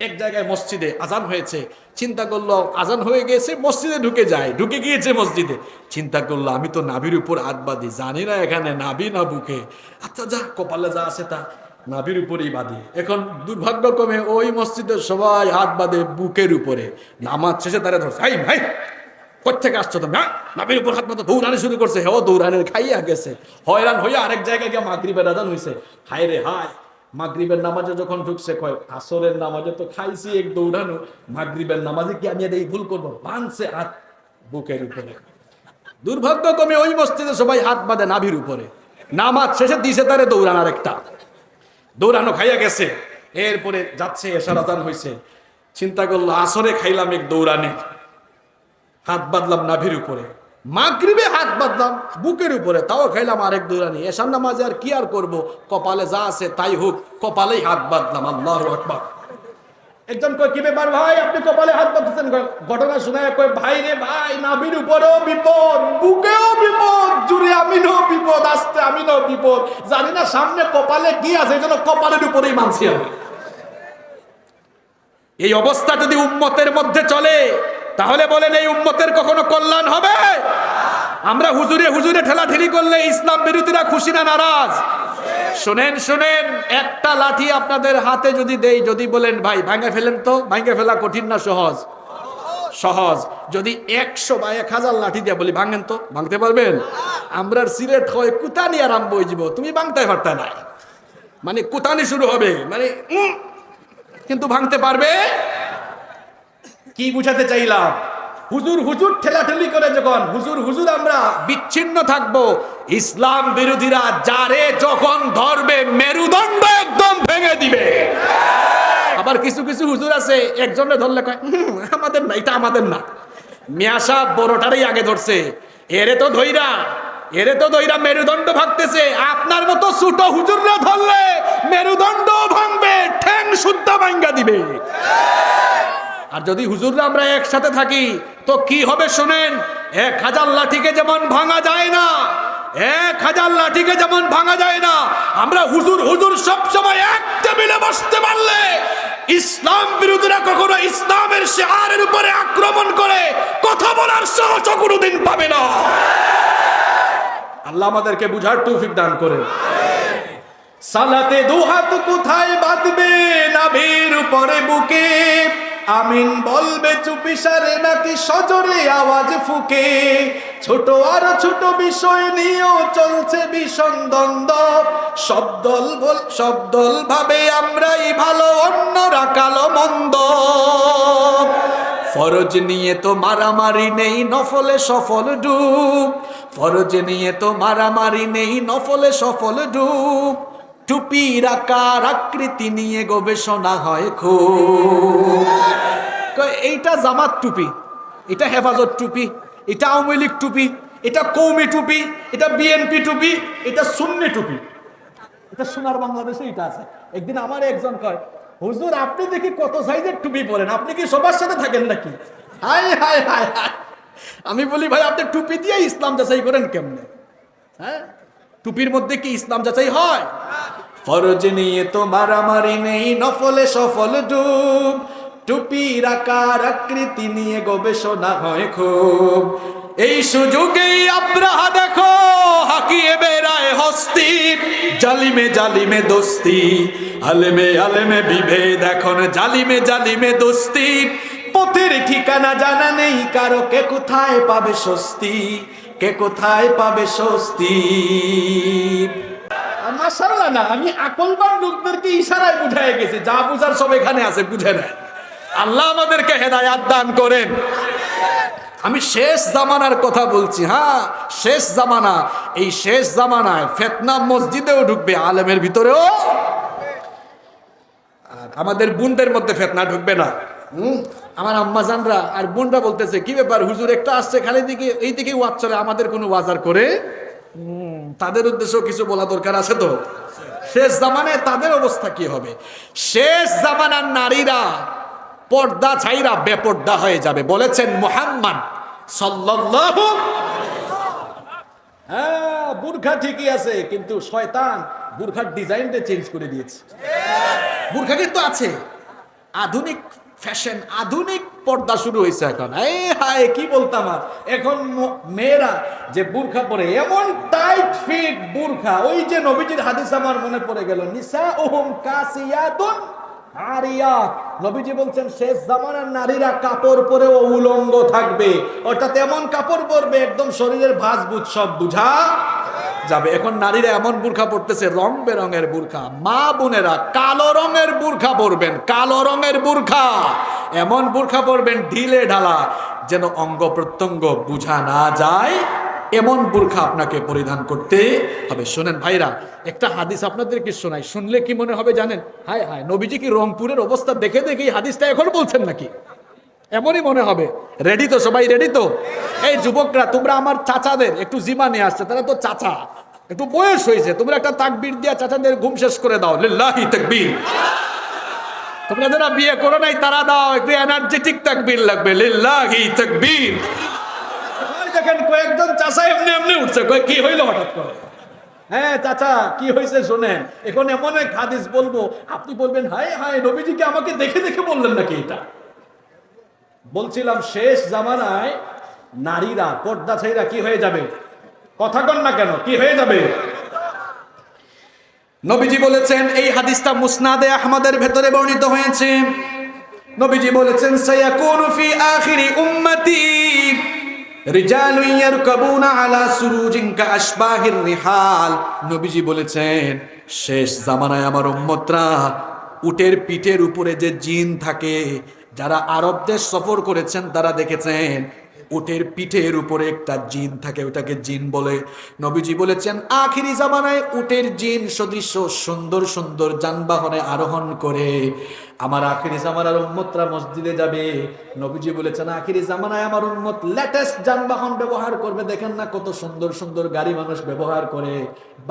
এক জায়গায় মসজিদে আজান হয়েছে, চিন্তা করলো আজান হয়ে গেছে, মসজিদে ঢুকে গিয়েছে মসজিদে। চিন্তা করলো আমি তো নাভির উপর হাত বাঁধি, জানি না এখানে নাভি না বুকে, আচ্ছা যা কপালে যা আছে তা নাভির উপরেই বাঁধি। এখন দুর্ভাগ্যক্রমে ওই মসজিদের সবাই হাত বাঁধে বুকের উপরে। নামাজ শেষে তারা ধরছে, এই ভাই কোথেকে আসছো তুমি? নাভির উপর হাত বাঁধা, দৌড়ানি শুরু করছে। হ্যাঁ দৌড়ানি খাইয়া গেছে, হয়রান হইয়া আরেক জায়গায় গিয়ে মাগরিবের আজান হয়েছে। হায় রে হায়, মাগরিবের নামাজে যখন ঢুকছে কয় আসরের নামাজে তো খাইছি এক দৌড়ানো, মাগরিবের নামাজে কি আমি এই ভুল করবো? বাঁধছে হাত বুকের উপরে। দুর্ভাগ্যক্রমে ওই মসজিদে সবাই হাত বাঁধে নাভির উপরে। নামাজ শেষে দিছে তারে দৌড়ান, আরেকটা দৌড়ানো খাইয়া গেছে। এরপরে যাচ্ছে, এশার আজান হয়েছে, চিন্তা করলো আসরে খাইলাম এক দৌড়ানে, হাত বাঁধলাম নাভির উপরে, মাগরিবে হাত বাঁধলাম বুকের উপরে, তাও খাইলাম আরেক দৌড়ানি, এশার নামাজে আর কি আর করবো, কপালে যা আছে তাই হোক, কপালেই হাত বাঁধলাম। আল্লাহু আকবার। একজন কয় কি ব্যাপার ভাই, আপনি কপালে হাত বাঁধতেছেন? ঘটনা শোনায় কয় ভাই রে ভাই, নাভির উপরেও বিপদ, বুকেও বিপদ, জুড়ে আমিনও বিপদ, আসতে আমিনও বিপদ, জানি না সামনে কপালে কি আছে, এই জন্য কপালের উপরেই মানছি আমি। এই অবস্থা যদি উম্মতের মধ্যে চলে, তাহলে বলেন এই উম্মতের কখনো কল্যাণ হবে? আমরা হুজুরে হুজুরে ঠেলাঠেলি করলে ইসলাম বিরোধীরা খুশি না নারাজ? শুনেন শুনেন, একটা লাঠি আপনাদের হাতে যদি দেই, যদি বলেন ভাই ভাঙে ফেলেন, তো ভাঙে ফেলা কঠিন না সহজ? সহজ। যদি 100 বা 1000 লাঠি দিয়ে বলি ভাঙেন, তো ভাঙতে পারবেন? আমরা সিলেট হয় কুতানি আরম্ভ হয়ে যাব, তুমি ভাঙতে পারতে না, মানে কুতানি শুরু হবে, মানে কিন্তু ভাঙতে পারবে? কি বুঝাতে চাইলাম? হুজুর হুজুর ঠেলাঠেলি করে যখন হুজুর হুজুর আমরা বিচ্ছিন্ন থাকবো, ইসলাম বিরোধীরা যারে যখন ধরবে মেরুদণ্ড একদম ভেঙে দিবে। আবার কিছু কিছু হুজুর আছে, একজনে ধরলে কয় আমাদের না, এটা আমাদের না। মিয়া সাহেব বড়টারই আগে ধরছে, এরে তো ধইরা মেরুদণ্ড ভাঙতেছে। আপনার মতো ছোট হুজুররা ধরলে মেরুদণ্ড ভাঙবে, ঠ্যাং শুদ্ধ ভাঙ্গা দিবে। আর যদি হুজুররা আমরা একসাথে থাকি তো কি হবে শুনেন? 1000 লাঠিকে যেমন ভাঙা যায় না, 1000 লাঠিকে যেমন ভাঙা যায় না, আমরা হুজুর হুজুর সবসময় এক টেবিলে বসতে পারলে ইসলাম বিরোধীরা কখনো ইসলামের শিআরের উপরে আক্রমণ করে কথা বলার সাহস কোনোদিন পাবে না। আল্লাহ আমাদেরকে বুঝার তৌফিক দান করে। সালাতে দুহাত কোথায় বাঁধবে? নাভির উপরে বুকে। আমিন বলবে চুপিসারে নাকি সজোরে আওয়াজ ফুকে? ছোট আর ছোট বিষয় নিয়েও চলছে ভীষণ দ্বন্দ্ব। সব দল ভাবে আমরাই ভালো, অন্যরা কালো মন্দ। ফরজ নিয়ে তো মারামারি নেই, নফলে সফল ডুব। ফরজ নিয়ে তো মারামারি নেই, নফলে সফল ডুব। টুপির আকার আকৃতি নিয়ে গবেষণা হয় খুব। এইটা জামাত টুপি, এটা হেফাজত টুপি, এটা আওয়ামী লীগ টুপি, এটা কৌমি টুপি, এটা বিএনপি টুপি, এটা সুন্নি টুপি, এটা সোনার বাংলাদেশে এটা আছে। একদিন আমার একজন কয়, হুজুর আপনি দেখি কত সাইজের টুপি পরেন, আপনি কি সবার সাথে থাকেন নাকি? হায় হায় হায় হায়। আমি বলি ভাই আপনি টুপি দিয়ে ইসলাম যাচাই করেন কেমনে? হ্যাঁ, টুপির মধ্যে কি ইসলাম যাচাই হয়? ফরজ নিয়ে তো মারামারি নেই, নফলে সফল ডুব। টুপির আকার আকৃতি নিয়ে গবেষণা হয় খুব। এই সুযোগেই আব্রাহা দেখো হাকিয়ে বেড়ায় হস্তি। জালিমে জালিমে দোস্তি, আলেমে আলেমে বিভেদ, এখন জালিমে জালিমে দোস্তি। পথের ঠিকানা জানা নেই কারো, কে কোথায় পাবে স্বস্তি, কে কোথায় পাবে স্বস্তি। মাশাআল্লাহ না, আমি আকলবান লোকদেরকে ইশারায় বুঝাই গেছি, যা বুঝার সব এখানে আছে, বুঝে নেন। আল্লাহ আমাদেরকে হেদায়াত দান করেন। আমি শেষ জামানার কথা বলছি। হ্যাঁ, শেষ জামানা। এই শেষ জামানায় ফিতনা মসজিদেও ঢুকবে, আলেমের ভিতরেও। আর আমাদের বোনদের মধ্যে ফিতনা ঢুকবে না। আমার আম্মাজানরা আর বোনরা বলতেছে কি ব্যাপার হুজুর একটা আসছে খালি দিকে এই দিকে ওয়াজ চলে, আমাদের কোনো ওয়াজার করে। তাদের উদ্দেশ্য কিছু বলা দরকার আছে তো। শেষ জামানায় তাদের অবস্থা কি হবে? শেষ জামানার নারীরা পর্দা ছাইরা বেপর্দা হয়ে যাবে বলেছেন মুহাম্মদ সাল্লাল্লাহু। হ্যাঁ, বুরখা ঠিকই আছে, কিন্তু শয়তান বুরখার ডিজাইনটা চেঞ্জ করে দিয়েছে। বুরখা কিন্তু আছে, আধুনিক ফ্যাশন, আধুনিক পর্দা শুরু হয়েছে এখন। এই হায় কি বলতাম, আর এখন মেয়েরা যে বুরখা পরে এমন টাইট ফিট বুরখা, ওই যে নবীজির হাদিস আমার মনে পড়ে গেল, নিসাউহুম কাসিয়াতুন আরিয়াত। নবীজি বলছেন শেষ জামানার নারীরা কাপড় পরেও উলঙ্গ থাকবে, অর্থাৎ এমন কাপড় পরবে একদম শরীরের ভাঁজ ভুজ সব বুঝা যাবে। এখন নারীরা এমন বুরখা পড়তেছে রং বেরঙের বুরখা। মা বোনেরা কালো রঙের বুরখা পরবেন, কালো রঙের বুরখা, এমন বুরখা পরবেন ঢিলে ঢালা যেন অঙ্গ প্রত্যঙ্গ বুঝা না যায়, এমন বুরখা আপনাকে পরিধান করতে হবে। শোনেন ভাইরা, একটা হাদিস আপনাদেরকে শোনাই, শুনলে কি মনে হবে জানেন? হায় হায়, নবীজি কি রংপুরের অবস্থা দেখে দেখে এই হাদিসটা এখন বলছেন নাকি? এমনই মনে হবে। রেডি তো সবাই? রেডি তো? এই যুবকরা, তোমরা আমার চাচাদের একটু জিমা নিয়ে আসছে, তারা তো চাচা, একটু বয়স হয়েছে, তোমরা একটা তাকবীর দিয়া চাচাদের ঘুম শেষ করে দাও। লিল্লাহি তাকবীর। তোমরা যারা বিয়ে করো নাই তারা দাও, একটু এনার্জেটিক তাকবীর লাগবে। লিল্লাহি তাকবীর। দেখেন কয়েকজন চাচা এমনি এমনি উঠছে, কয় কি হইলো হঠাৎ করে? হ্যাঁ চাচা কি হয়েছে শোনেন, এখন এমন এক হাদিস বলবো, আপনি বলবেন হায় হায়, নবীজিকে আমাকে দেখে দেখে বললেন নাকি এটা? বলছিলাম শেষ জামানায় নারীরা পর্দা ছাইরা কি হয়ে যাবে? কথা কন না কেন, কি হয়ে যাবে? নবীজি বলেছেন, এই হাদিসটা মুসনাদে আহমদের ভেতরে বর্ণিত হয়েছে। নবীজি বলেছেন সায়াকুনু ফি আখিরি উম্মতি রিজালুন ইয়ারকাবুনা আলা সুরুজিন কাআশবাহির রিহাল। নবীজি বলেছেন শেষ জামানায় আমার উম্মতরা উটের পিঠের উপরে যে জিন থাকে, যারা আরব দেশ সফর করেছেন তারা দেখেছেন উটের পিঠের উপরে একটা জিন থাকে, ওটাকে জিন বলে। নবীজি বলেছেন আখিরি জামানায় উটের জিন সদৃশ্য সুন্দর সুন্দর যানবাহনে আরোহণ করে আমার আখিরি জামানার উম্মতরা মসজিদে যাবে। নবীজি বলেছেন আখিরি জামানায় আমার উম্মত লেটেস্ট যানবাহন ব্যবহার করবে। দেখেন না কত সুন্দর সুন্দর গাড়ি মানুষ ব্যবহার করে।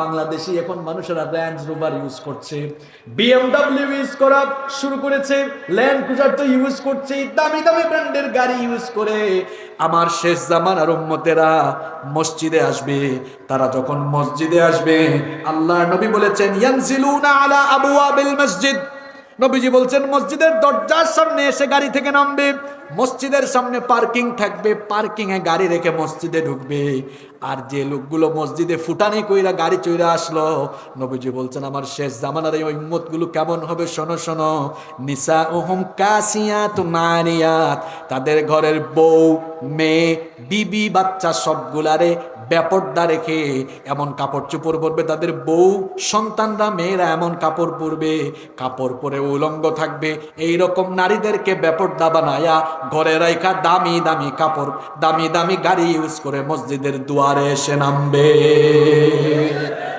বাংলাদেশি এখন মানুষেরা রেঞ্জ রোভার ইউজ করছে, বিএমডব্লিউ ইউজ করা শুরু করেছে, ল্যান্ড ক্রুজার তো ইউজ করছে, দামি দামি ব্র্যান্ডের গাড়ি ইউজ করে। আমার শেষ জামানার উম্মতেরা মসজিদে আসবে। তারা যখন মসজিদে আসবে, আল্লাহর নবী বলেছেন ইয়ানজিলুনা আলা আবওয়াবিল মসজিদ। নবীজি বলছেন মসজিদের দরজার সামনে এসে গাড়ি থেকে নামবে, মসজিদের সামনে পার্কিং থাকবে, পার্কিং এ গাড়ি রেখে মসজিদে ঢুকবে। আর যে লোকগুলো মসজিদে ফুটানি কইরা গাড়ি চইরা আসলো, নবীজি বলছেন আমার শেষ জামানার এই উম্মত গুলো কেমন হবে শোনো শোনো। নিসাউহুম কাসিয়াতুন আরিয়াত, তাদের ঘরের বউ মেয়ে বিবি বাচ্চা সবগুলারে বেপর্দা রেখে এমন কাপড় চোপড় পরবে, তাদের বউ সন্তানরা মেয়েরা এমন কাপড় পরবে, কাপড় পরে উলঙ্গ থাকবে। এই রকম নারীদেরকে বেপর্দা বানায়া ঘরে রাখা দামি দামি কাপড় দামি দামি গাড়ি ইউজ করে মসজিদের দুয়ারে এসে নামবে।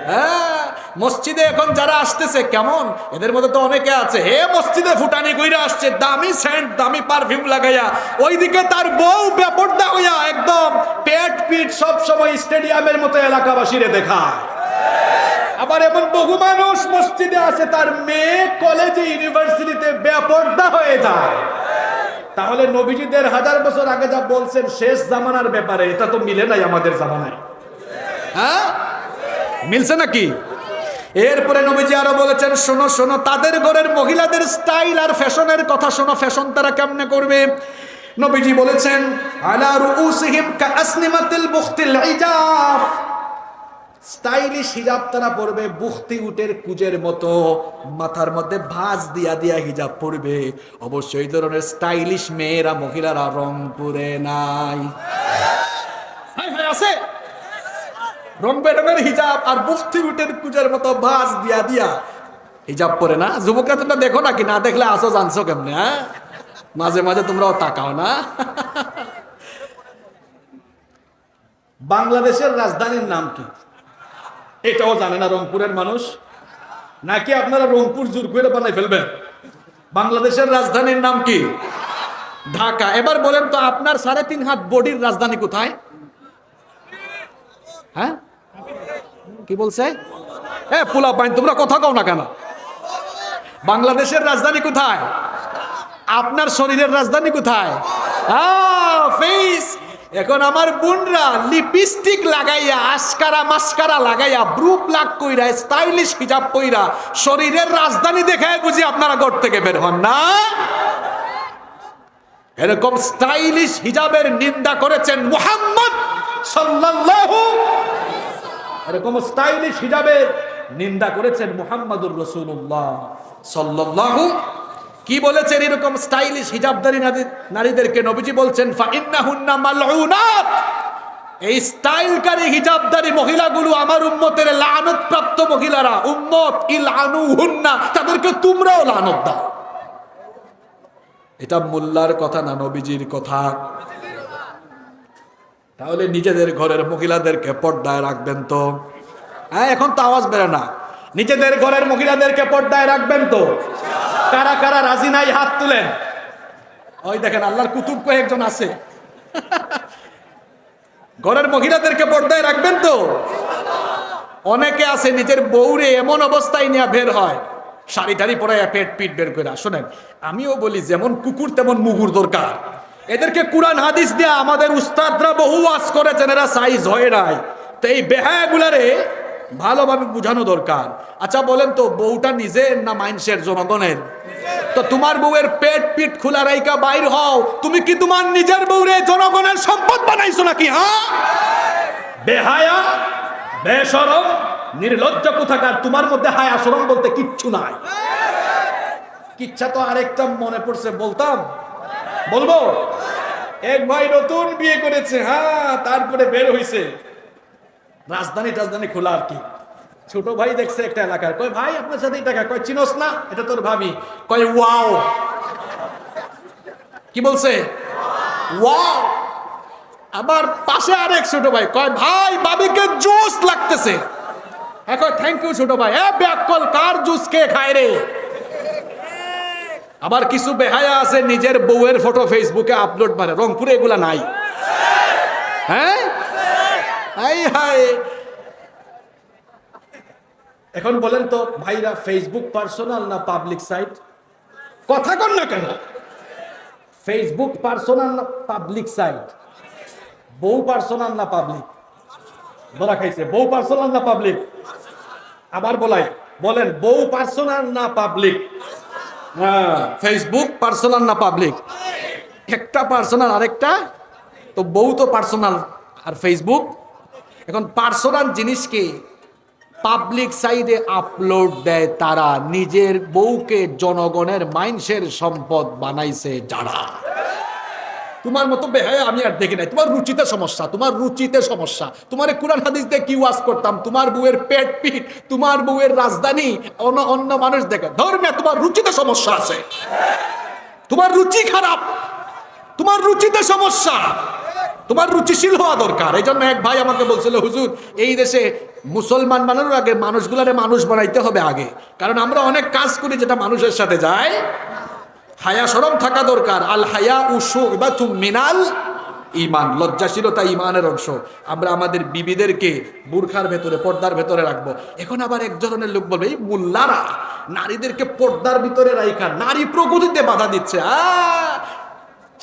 হ্যাঁ, মসজিদে এখন যারা আসতেছে কেমন, এদের মধ্যে তো অনেকে আছে হে মসজিদে ফুটানি কইরা আসছে, দামি সেন্ট দামি পারফিউম লাগাইয়া, ওইদিকে তার বউ বেপর্দা হইয়া একদম পেট পিট সব সময় স্টেডিয়ামের মতো এলাকাবাসীরে দেখায়। আবার এমন বহু মানুষ মসজিদে আছে তার মেয়ে কলেজে ইউনিভার্সিটিতে বেপর্দা হয়ে যায়। তাহলে নবীজিদের 1000 বছর আগে যা বলছেন শেষ জামানার ব্যাপারে, এটা তো মিলে নাই আমাদের জামানায়। হ্যাঁ মিলছে নাকি? এরপরে নবীজি আরো বলেছেন শোনো শোনো, তাদের ঘরের মহিলাদের স্টাইল আর ফ্যাশনের কথা শোনো, ফ্যাশন তারা কেমনে করবে। নবীজি বলেছেন আলা রুউসিহিম কাআসনিমাতিল বুখতিল ইজাফ, স্টাইলিশ হিজাব তারা পরবে বুখতি উটের কুজের মতো, মাথার মধ্যে ভাঁজ দিয়া দিয়া হিজাব পরবে। অবশ্যই এই ধরনের স্টাইলিশ মেয়েরা মহিলারা রংপুরে নাই। আছে রং বেরঙের হিজাব আর বুখতি উটের কুজের মতো ভাঁজ দিয়া দিয়া হিজাব পরে না। যুবকরা তোমরা দেখো নাকি? না দেখলে আসো জানছো কেমনে? হ্যাঁ মাঝে মাঝে তোমরাও তাকাও না। বাংলাদেশের রাজধানীর নাম কি এটাও জানে না রংপুরের মানুষ? নাকি আপনারা রংপুর জোর করে বানাই ফেলবেন? বাংলাদেশের রাজধানীর নাম কি? ঢাকা। এবার বলেন তো আপনার 3.5 হাত বডির রাজধানী কোথায়? হ্যাঁ কি বলছে? পোলা পাইন, তোমরা কথা কও না কেন? বাংলাদেশের রাজধানী কোথায়? আপনার শরীরের রাজধানী কোথায়? ফেস। এখন আমার বোনরা লিপস্টিক লাগাইয়া, আস্কারা মাস্কারা লাগাইয়া, ব্রু প্লাক কইরা, স্টাইলিশ হিজাব পইরা শরীরের রাজধানী দেখায় বুঝি আপনারা ঘর থেকে বের হন না? এরকম স্টাইলিশ হিজাবের নিন্দা করেছেন মুহাম্মদ সাল্লাল্লাহু, এরকম স্টাইলিশ হিজাবের নিন্দা করেছেন মুহাম্মাদুর রাসূলুল্লাহ সাল্লাল্লাহু। কি বলেছেন এরকম স্টাইলিশ হিজাবধারী নারীদেরকে? নবীজি বলছেন ফাইন্নাহুন্না মালউনাত, এই স্টাইলকারী হিজাবধারী মহিলাগুলো আমার উম্মতের লানত প্রাপ্ত মহিলারা। উম্মত ইলআনুহুন্না, তাদেরকে তোমরাও লানত দাও। এটা মোল্লার কথা না, নবীজির কথা। তাহলে নিজেদের ঘরের মহিলাদেরকে পর্দায় রাখবেন তো? এখন তো আওয়াজ বেরো না। নিজেদের ঘরের মহিলাদেরকে পর্দায় রাখবেন তো? কারা কারা রাজি নাই হাত তুলেন। ওই দেখেন আল্লাহর কুতুব কয়েকজন আছে। ঘরের মহিলাদেরকে পর্দায় রাখবেন তো? অনেকে আছে নিজের বউরে এমন অবস্থায় নিয়ে বের হয়, শাড়ি টাড়ি পরে পেট পিট বের করে। শোনেন, আমিও বলি যেমন কুকুর তেমন মুগুর দরকার। এদেরকে কুরআন হাদিস দিয়ে আমাদের উস্তাদরা বহু ওয়াজ করেছেন, এরা সাইজ হয় নাই। তো এই বেহায়াগুলারে ভালোভাবে বুঝানো দরকার। আচ্ছা বলেন তো, বউটা নিজের না মাইনসের, জনগণের? তো তোমার বউয়ের পেট পিট খোলা রাইকা বাইর হও, তুমি কি তোমার নিজের বউরে জনগণের সম্পদ বানাইছো নাকি? বেহায়া, বেশরম, নির্লজ্জ কোথাকার। তোমার মধ্যে হায়া শরম বলতে কিচ্ছু নাই। কিচ্ছা তো আরেকটা মনে পড়ছে, বলবো। এক ভাই নতুন বিয়ে করেছে, তারপরে বের হইছে, রাজধানী খোলা আর কি। ছোট ভাই দেখছে একটা এলাকার, কয় ভাই আপনার সাথে টাকা, কয় চিনোস না, এটা তোর ভাবি। কয় ওয়াও। কি বলছে? ওয়াও। আবার পাশে আরেক ছোট ভাই কয় ভাই ভাবিকে জুস লাগতেছে। কয় থ্যাংক ইউ ছোট ভাই। ব্যাককল, কার জুস কে খায় রে? আবার কিছু বেহায়া আছে নিজের বউয়ের ফটো ফেসবুকে আপলোড মারে। রংপুরে এগুলা নাই? এখন বলেন তো ভাইরা, ফেসবুক পার্সোনাল না পাবলিক সাইট? কথা কন না কেন? ফেসবুক পার্সোনাল না পাবলিক সাইট? বউ পার্সোনাল না পাবলিক? ধরা খাইছে, বউ পার্সোনাল না পাবলিক? আবার বলেন, বউ পার্সোনাল না পাবলিক? ফেসবুক পার্সোনাল না পাবলিক? একটা পার্সোনাল, আরেকটা তো বউ তো পার্সোনাল আর ফেসবুক। এখন পার্সোনাল জিনিসকে পাবলিক সাইডে আপলোড দেয় তারা, নিজের বউকে জনগণের মাইন্সের সম্পদ বানাইছে যারা। তোমার মতো বেহায়া আমি আর দেখি নাই। তোমার রুচিতে সমস্যা, তোমার রুচিতে সমস্যা। তোমার কুরআন হাদিস দিয়ে কি ওয়াজ করতাম, তোমার বউয়ের পেট পিট, তোমার বউয়ের রাজধানী, অন্য মানুষ দেখে। ধর্মে তোমার রুচিতে সমস্যা আছে, তোমার রুচি খারাপ, তোমার রুচিতে সমস্যা, তোমার রুচিশীল হওয়া দরকার। এই জন্য এক ভাই আমাকে বলছিল, হুজুর এই দেশে মুসলমান বানানোর আগে মানুষগুলারে মানুষ বানাইতে হবে আগে, কারণ আমরা অনেক কাজ করি যেটা মানুষের সাথে যায়। হায়া শরম থাকা দরকার। আল হায়া শুবাতুম মিনাল ঈমান, লজ্জাশীলতা ঈমানের অংশ। আমরা আমাদের বিবিদেরকে বুরখার ভেতরে, পর্দার ভেতরে রাখবো। এখন আবার এক ধরনের লোক বলবে, এই মোল্লারা নারীদেরকে পর্দার ভিতরে রাখা নারী প্রগতিতে বাধা দিচ্ছে।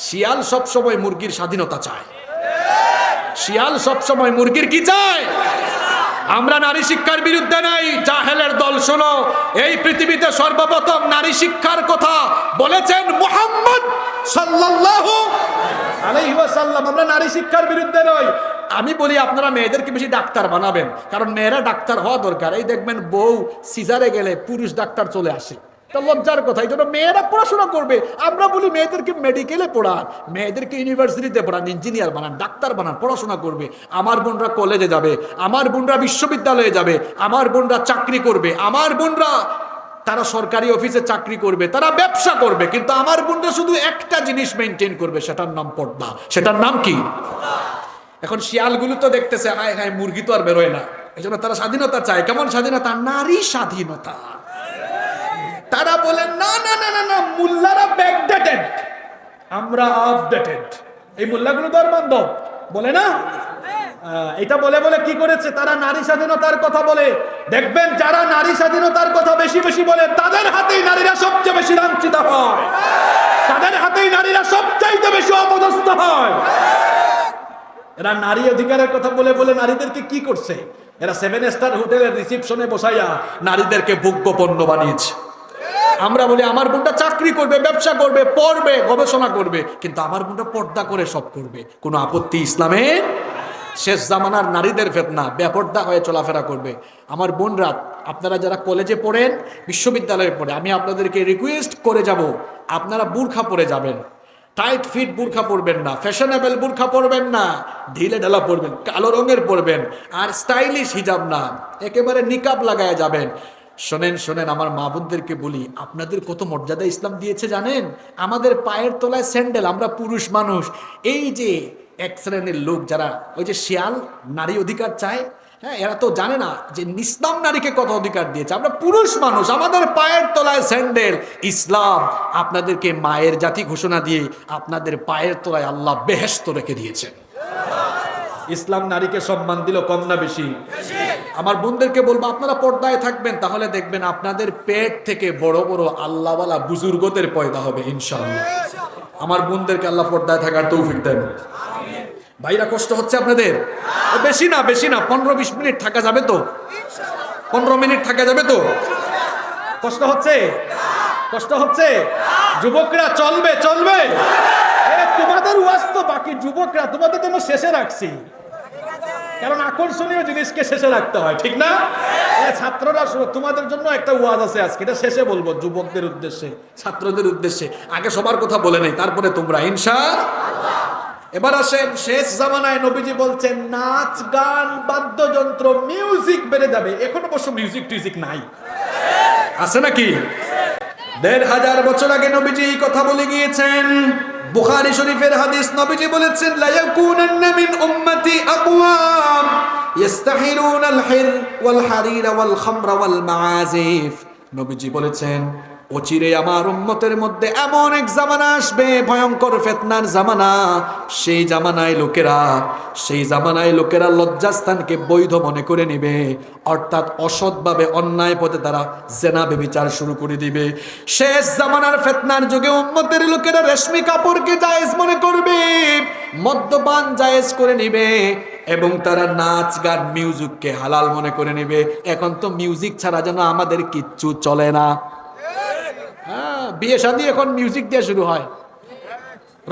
শিয়াল সবসময় মুরগির স্বাধীনতা চায়। শিয়াল সবসময় মুরগির কি চায়? আমরা নারী শিক্ষার বিরুদ্ধে নাই। জাহেলের দল শোনো, এই পৃথিবীতে সর্বপ্রথম নারী শিক্ষার কথা বলেছেন মুহাম্মদ সাল্লাল্লাহু আলাইহি ওয়াসাল্লাম। আমরা নারী শিক্ষার বিরুদ্ধে নই। আমি বলি আপনারা মেয়েদেরকে বেশি ডাক্তার বানাবেন, কারণ মেয়েরা ডাক্তার হওয়া দরকার। এই দেখবেন বউ সিজারে গেলে পুরুষ ডাক্তার চলে আসে, এটা লজ্জার কথা। এই জন্য মেয়েরা পড়াশোনা করবে। আমরা বলি মেয়েদেরকে মেডিকেলে পড়ান, মেয়েদেরকে ইউনিভার্সিটিতে পড়ান, ইঞ্জিনিয়ার বানান, ডাক্তার বানান, পড়াশোনা করবে। আমার বোনরা কলেজে যাবে, আমার বোনরা বিশ্ববিদ্যালয়ে যাবে, আমার বোনরা চাকরি করবে, আমার বোনরা তারা সরকারি অফিসে চাকরি করবে, তারা ব্যবসা করবে। কিন্তু আমার বোনরা শুধু একটা জিনিস মেনটেন করবে, সেটার নাম পর্দা। সেটার নাম কি? এখন শিয়ালগুলো তো দেখতেছে, হায় হায় মুরগি তো আর বেরোয় না, এই জন্য তারা স্বাধীনতা চায়। কেমন স্বাধীনতা? নারী স্বাধীনতা। তারা বলে না না না না না, মোল্লারা ব্যাকডেটেড, আমরা আপডেটেড। এই মোল্লাগুলো ধর্মান্ধব বলে না, এটা বলে বলে কি করেছে তারা? নারী স্বাধীনতার কথা বলে। দেখবেন যারা নারী স্বাধীনতার কথা বেশি বেশি বলে তাদের হাতেই নারীরা সবচেয়ে বেশি লাঞ্ছিত হয়, তাদের হাতেই নারীরা সবচাইতে বেশি অপদস্থ হয়। এরা নারী অধিকারের কথা বলে বলে নারীদেরকে কি করছে? এরা 7 স্টার হোটেলের রিসেপশনে বসাইয়া নারীদেরকে ভোগ্য পণ্য বানিয়েছে। আমরা বলি আমার বোনটা চাকরি করবে, ব্যবসা করবে, পড়বে, গবেষণা করবে, কিন্তু আমার বোনটা পর্দা করে সব করবে, কোনো আপত্তি ইসলামের? শেষ জামানার নারীদের ফিতনা, বেপর্দা হয়ে চলাফেরা করবে। আমার বোনরা, আপনারা যারা কলেজে পড়েন, বিশ্ববিদ্যালয়ে পড়ে, আমি আপনাদেরকে রিকোয়েস্ট করে যাব, আপনারা বুরখা পরে যাবেন। টাইট ফিট বুরখা পরবেন না, ফ্যাশনেবল বুরখা পরবেন না, ঢিলে ঢালা পরবেন, কালো রঙের পরবেন, আর স্টাইলিশ হিজাব না, একেবারে নিকাব লাগায় যাবেন। শোনেন শোনেন, আমার মা বোনদেরকে বলি, আপনাদের কত মর্যাদা ইসলাম দিয়েছে জানেন? আমাদের পায়ের তলায় স্যান্ডেল, আমরা পুরুষ মানুষ। এই যে এক শ্রেণীর লোক যারা ওই যে শিয়াল নারী অধিকার চায়, হ্যাঁ, এরা তো জানে না যে ইসলাম নারীকে কত অধিকার দিয়েছে। আমরা পুরুষ মানুষ, আমাদের পায়ের তলায় স্যান্ডেল। ইসলাম আপনাদেরকে মায়ের জাতি ঘোষণা দিয়ে আপনাদের পায়ের তলায় আল্লাহ বেহেশত রেখে দিয়েছেন। ইসলাম নারীকে সম্মান দিল কম না বেশি? আমার বোনদেরকে বলবো আপনারা পর্দায় থাকবেন, তাহলে দেখবেন আপনাদের পেট থেকে বড় বড় আল্লাহওয়ালা বুজুর্গদের পয়দা হবে ইনশাআল্লাহ। আমার বোনদেরকে আল্লাহ পর্দায় থাকার তৌফিক দেন। ভাইরা কষ্ট হচ্ছে আপনাদের? বেশি না, বেশি না, 15-20 মিনিট থাকা যাবে তো? 15 মিনিট থাকা যাবে তো? কষ্ট হচ্ছে? কষ্ট হচ্ছে? যুবকরা চলবে চলবে, তোমাদের ওয়াজ তো বাকি, যুবকরা তোমাদের জন্য শেষে রাখছি, কারণ আকর্ষণীয় জিনিসকে শেষে রাখতে হয়, ঠিক না? ছাত্ররা তোমাদের জন্য একটা ওয়াজ আছে আজকে, এটা শেষে বলবো, যুবকদের উদ্দেশ্যে, ছাত্রদের উদ্দেশ্যে। আগে সবার কথা বলে নেই, তারপরে তোমরা ইনশাআল্লাহ। এবার আসেন, শেষ জামানায় নবীজি বলছেন নাচ গান বাদ্যযন্ত্র মিউজিক বেড়ে যাবে। এখন অবশ্য মিউজিক টিউজিক নাই, আছে নাকি? 1500 বছর আগে নবীজি এই কথা বলে গিয়েছেন। বুখারী শরীফের হাদিস, নবীজি বলেছেন লা ইয়াকুনান্না মিন উম্মতি আকওয়াম ইস্তাহিলুনাল হির ওয়াল হারিরা ওয়াল খামরা ওয়াল মাআজিফ। নবীজি বলেছেন অচিরে আমার উম্মতের মধ্যে এমন এক জামানা আসবে, ভয়ঙ্কর ফিতনার জামানা। সেই জামানায় লোকেরা লজ্জাস্থানকে বৈধ মনে করে নেবে, অর্থাৎ অসৎভাবে অন্যায় পথে তারা জেনা ব্যভিচার শুরু করে দিবে। শেষ জামানার ফিতনার যুগে উম্মতের লোকেরা রেশমি কাপড়কে জায়েজ মনে করবে, মদ্যপান জায়েজ করে নিবে, এবং তারা নাচ গান মিউজিককে হালাল মনে করে নেবে। এখন তো মিউজিক ছাড়া যেন আমাদের কিচ্ছু চলে না। বিয়ে শাদী এখন মিউজিক দিয়ে শুরু হয়।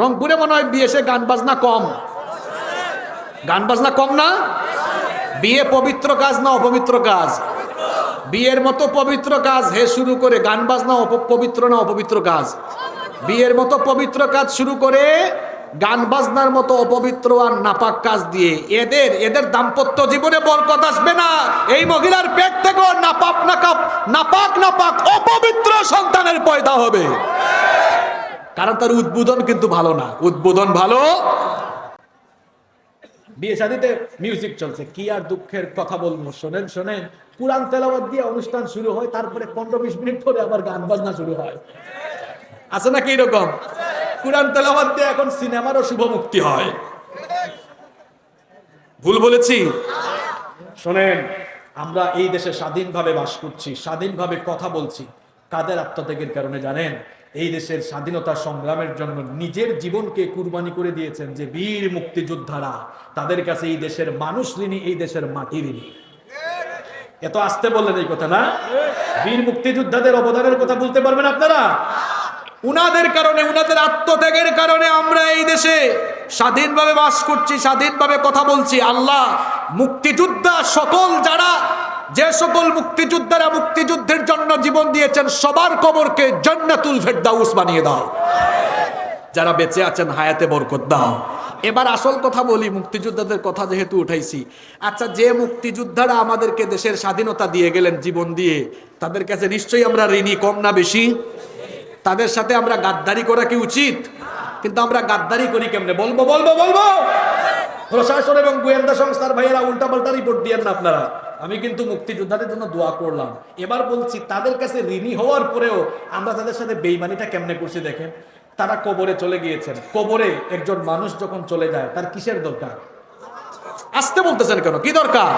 রংপুরে মনে হয় বিয়ে সে গান বাজনা কম, গান বাজনা কম না? বিয়ে পবিত্র কাজ না অপবিত্র কাজ? বিয়ের মতো পবিত্র কাজ হে শুরু করে, গান বাজনা পবিত্র না অপবিত্র কাজ? বিয়ের মতো পবিত্র কাজ শুরু করে গান বাজনার মতো অপবিত্র আর নাপাক কাজ দিয়ে এদের দাম্পত্য জীবনে বরকত আসবে না। এই মহিলার পেট থেকে নাপাক অপবিত্র সন্তানের পয়দা হবে, কারণ তার উদ্বোধন কিন্তু ভালো না। উদ্বোধন ভালো। বিয়ে শাদীতে মিউজিক চলছে, কি আর দুঃখের কথা বলবো। শোনেন শোনেন, কুরআন তেলাওয়াত দিয়ে অনুষ্ঠান শুরু হয়, তারপরে 15-20 মিনিট পরে আবার গান বাজনা শুরু হয়, আছে নাকি এরকম? কুরআন তেলাওয়াত দিয়ে এখন সিনেমারও শুভ মুক্তি হয়। ভুল বলেছি? শোনেন, আমরা এই দেশে স্বাধীনভাবে বাস করছি, স্বাধীনভাবে কথা বলছি। কাদের আত্মত্যাগের কারণে জানেন? এই দেশের স্বাধীনতা সংগ্রামের জন্য নিজের জীবনকে কুরবানি করে দিয়েছেন যে বীর মুক্তিযোদ্ধারা, তাদের কাছে এই দেশের মানুষ ঋণী, এই দেশের মাটি ঋণী। এত আসতে বললেন এই কথা না? বীর মুক্তিযোদ্ধাদের অবদানের কথা বলতে পারবেন আপনারা? উনাদের কারণে, উনাদের আত্মত্যাগের কারণে আমরা এই দেশে স্বাধীনভাবে বাস করছি, স্বাধীনভাবে কথা বলছি। আল্লাহ মুক্তিযোদ্ধা যে সকল মুক্তিযোদ্ধারা মুক্তিযুদ্ধের জন্য জীবন দিয়েছেন, সবার কবরকে জান্নাতুল ফেরদাউস বানিয়ে দাও। যারা বেঁচে আছেন হায়াতে বরকত দাও। এবার আসল কথা বলি, মুক্তিযোদ্ধাদের কথা যেহেতু উঠাইছি, আচ্ছা, যে মুক্তিযোদ্ধারা আমাদেরকে দেশের স্বাধীনতা দিয়ে গেলেন জীবন দিয়ে, তাদের কাছে নিশ্চয়ই আমরা ঋণী, কম না বেশি? তাদের সাথে আমরা গাদ্দারি করা কি উচিত? কিন্তু আমরা গাদ্দারি করি কেমনে? বলবো প্রশাসন এবং গোয়েন্দা সংস্থার ভাইয়েরা উল্টাপাল্টা রিপোর্ট দিয়েন না আপনারা। আমি কিন্তু মুক্তিযোদ্ধাদের জন্য দোয়া করলাম। এবার বলছি, তাদের কাছে ঋণী হওয়ার পরেও আমরা তাদের সাথে বেইমানিটা কেমনে করছি দেখেন। তারা কবরে চলে গিয়েছেন। কবরে একজন মানুষ যখন চলে যায় তার কিসের দরকার? আসতে বলতেছেন কেন, কি দরকার?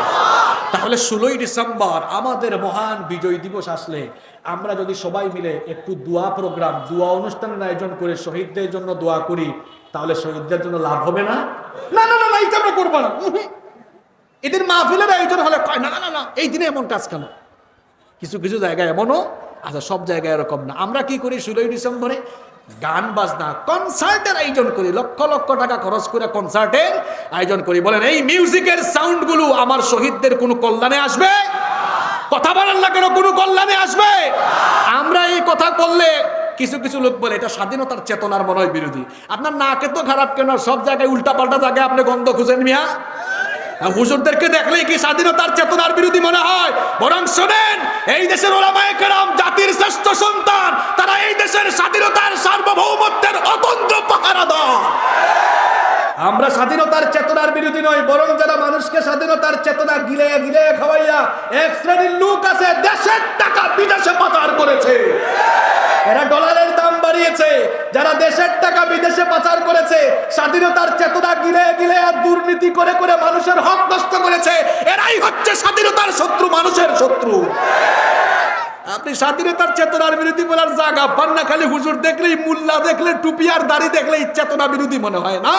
তাহলে 16ই ডিসেম্বর আমাদের মহান বিজয় দিবস আসলে আমরা যদি সবাই মিলে একটু দোয়া প্রোগ্রাম, দোয়া অনুষ্ঠানের আয়োজন করে শহীদদের জন্য দোয়া করি, তাহলে শহীদদের জন্য লাভ হবে না? না না না না, এটা আমরা করবো না। এদের মাহফিলের আয়োজন হলে কয় না না না, এই দিনে এমন কাজ কেন? কিছু কিছু জায়গায় এমনও, আচ্ছা সব জায়গায় এরকম না। আমরা কি করি 16ই ডিসেম্বরে গান বাজনা কনসার্টের আয়োজন করি, লক্ষ লক্ষ টাকা খরচ করে কনসার্টের আয়োজন করি। বলেন এই মিউজিকের সাউন্ড গুলো আমার শহীদদের কোনো কল্যাণে আসবে? কথা বলেন না কেন, কোনো কল্যাণে আসবে? আমরা এই কথা বললে কিছু কিছু লোক বলে এটা স্বাধীনতার চেতনার মনে হয় বিরোধী। আপনার নাকে তো খারাপ কেন? সব জায়গায় উল্টা পাল্টা জায়গায় আপনি গন্ধ খুঁজেন মিয়া। হুজুরদেরকে দেখলেই কি স্বাধীনতার চেতনার বিরোধী মনে হয়? বরং শোনেন, এই দেশের ওলামায়ে কেরাম জাতির শ্রেষ্ঠ সন্তান, তারা এই দেশের স্বাধীনতার সার্বভৌমত্বের অতন্ত্র পাহারাদার। আমরা স্বাধীনতার চেতনার বিরোধী নই, বরং যারা মানুষকে স্বাধীনতার চেতনা গিলে গিলে খাওয়াইয়া এক শ্রেণীর লোক আছে দেশের টাকা বিদেশে পাচার করেছে, এরা ডলারের দাম বাড়িয়েছে, যারা দেশের টাকা বিদেশে পাচার করেছে, স্বাধীনতার চেতনা গিলে গিলে আর দুর্নীতি করে করে মানুষের হক নষ্ট করেছে, এরাই হচ্ছে স্বাধীনতার শত্রু, মানুষের শত্রু। আপনি স্বাধীনতার চেতনার বিরোধী বলার জায়গা পান না। খালি হুজুর দেখলেই, মুল্লা দেখলে, টুপি আর দাড়ি দেখলেই চেতনা বিরোধী মনে হয় না?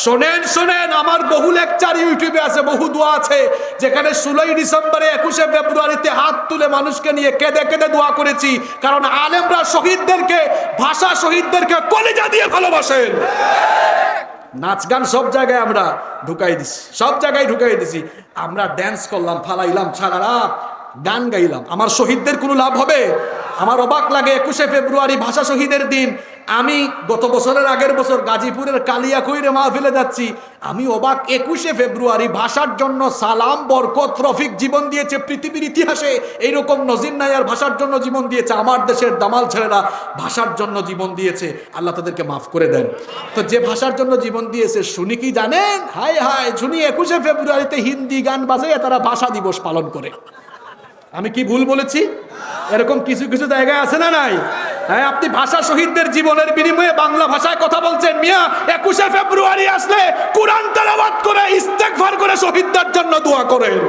শোনেন শোনেন, আমার বহু লেকচার ইউটিউবে আছে, বহু দোয়া আছে, যেখানে 16ই ডিসেম্বরে 21শে ফেব্রুয়ারিতে হাত তুলে মানুষকে নিয়ে কেঁদে কেঁদে দোয়া করেছি। কারণ আলেমরা শহীদদেরকে, ভাষা শহীদদেরকে কলিজা দিয়ে ভালোবাসেন। নাচ গান সব জায়গায় আমরা ঢুকাই দিছি, সব জায়গায় ঢুকাই দিছি। আমরা ড্যান্স করলাম, ফালাইলাম, সারা রাত গান গাইলাম, আমার শহীদদের কোনো লাভ হবে? আমার অবাক লাগে 21শে ফেব্রুয়ারি ভাষা শহীদের দিন, আমি গত বছরের আগের বছর গাজীপুরের কালিয়াকৈরে মাহফিলে যাচ্ছি, আমি অবাক 21শে ফেব্রুয়ারি ভাষার জন্য সালাম, বরকত, রফিক জীবন দিয়েছে। পৃথিবীর ইতিহাসে এইরকম নজির নাই, আর ভাষার জন্য জীবন দিয়েছে। আমার দেশের দামাল ছেলেরা ভাষার জন্য জীবন দিয়েছে, আল্লাহ তাদেরকে মাফ করে দেন। তো যে ভাষার জন্য জীবন দিয়েছে শুনি কি জানেন? হায় হায়, শুনি 21শে ফেব্রুয়ারিতে হিন্দি গান বাজাইয়া তারা ভাষা দিবস পালন করে। আমি কি ভুল বলেছি? এরকম কিছু কিছু জায়গায় আছে না নাই? হ্যাঁ, আপনি ভাষা শহীদদের জীবনের বিনিময়ে বাংলা ভাষায় কথা বলছেন মিয়া। 21শে ফেব্রুয়ারি আসলে কুরআন তেলাওয়াত করে, ইস্তেগফার করে শহীদদের জন্য দোয়া করেন।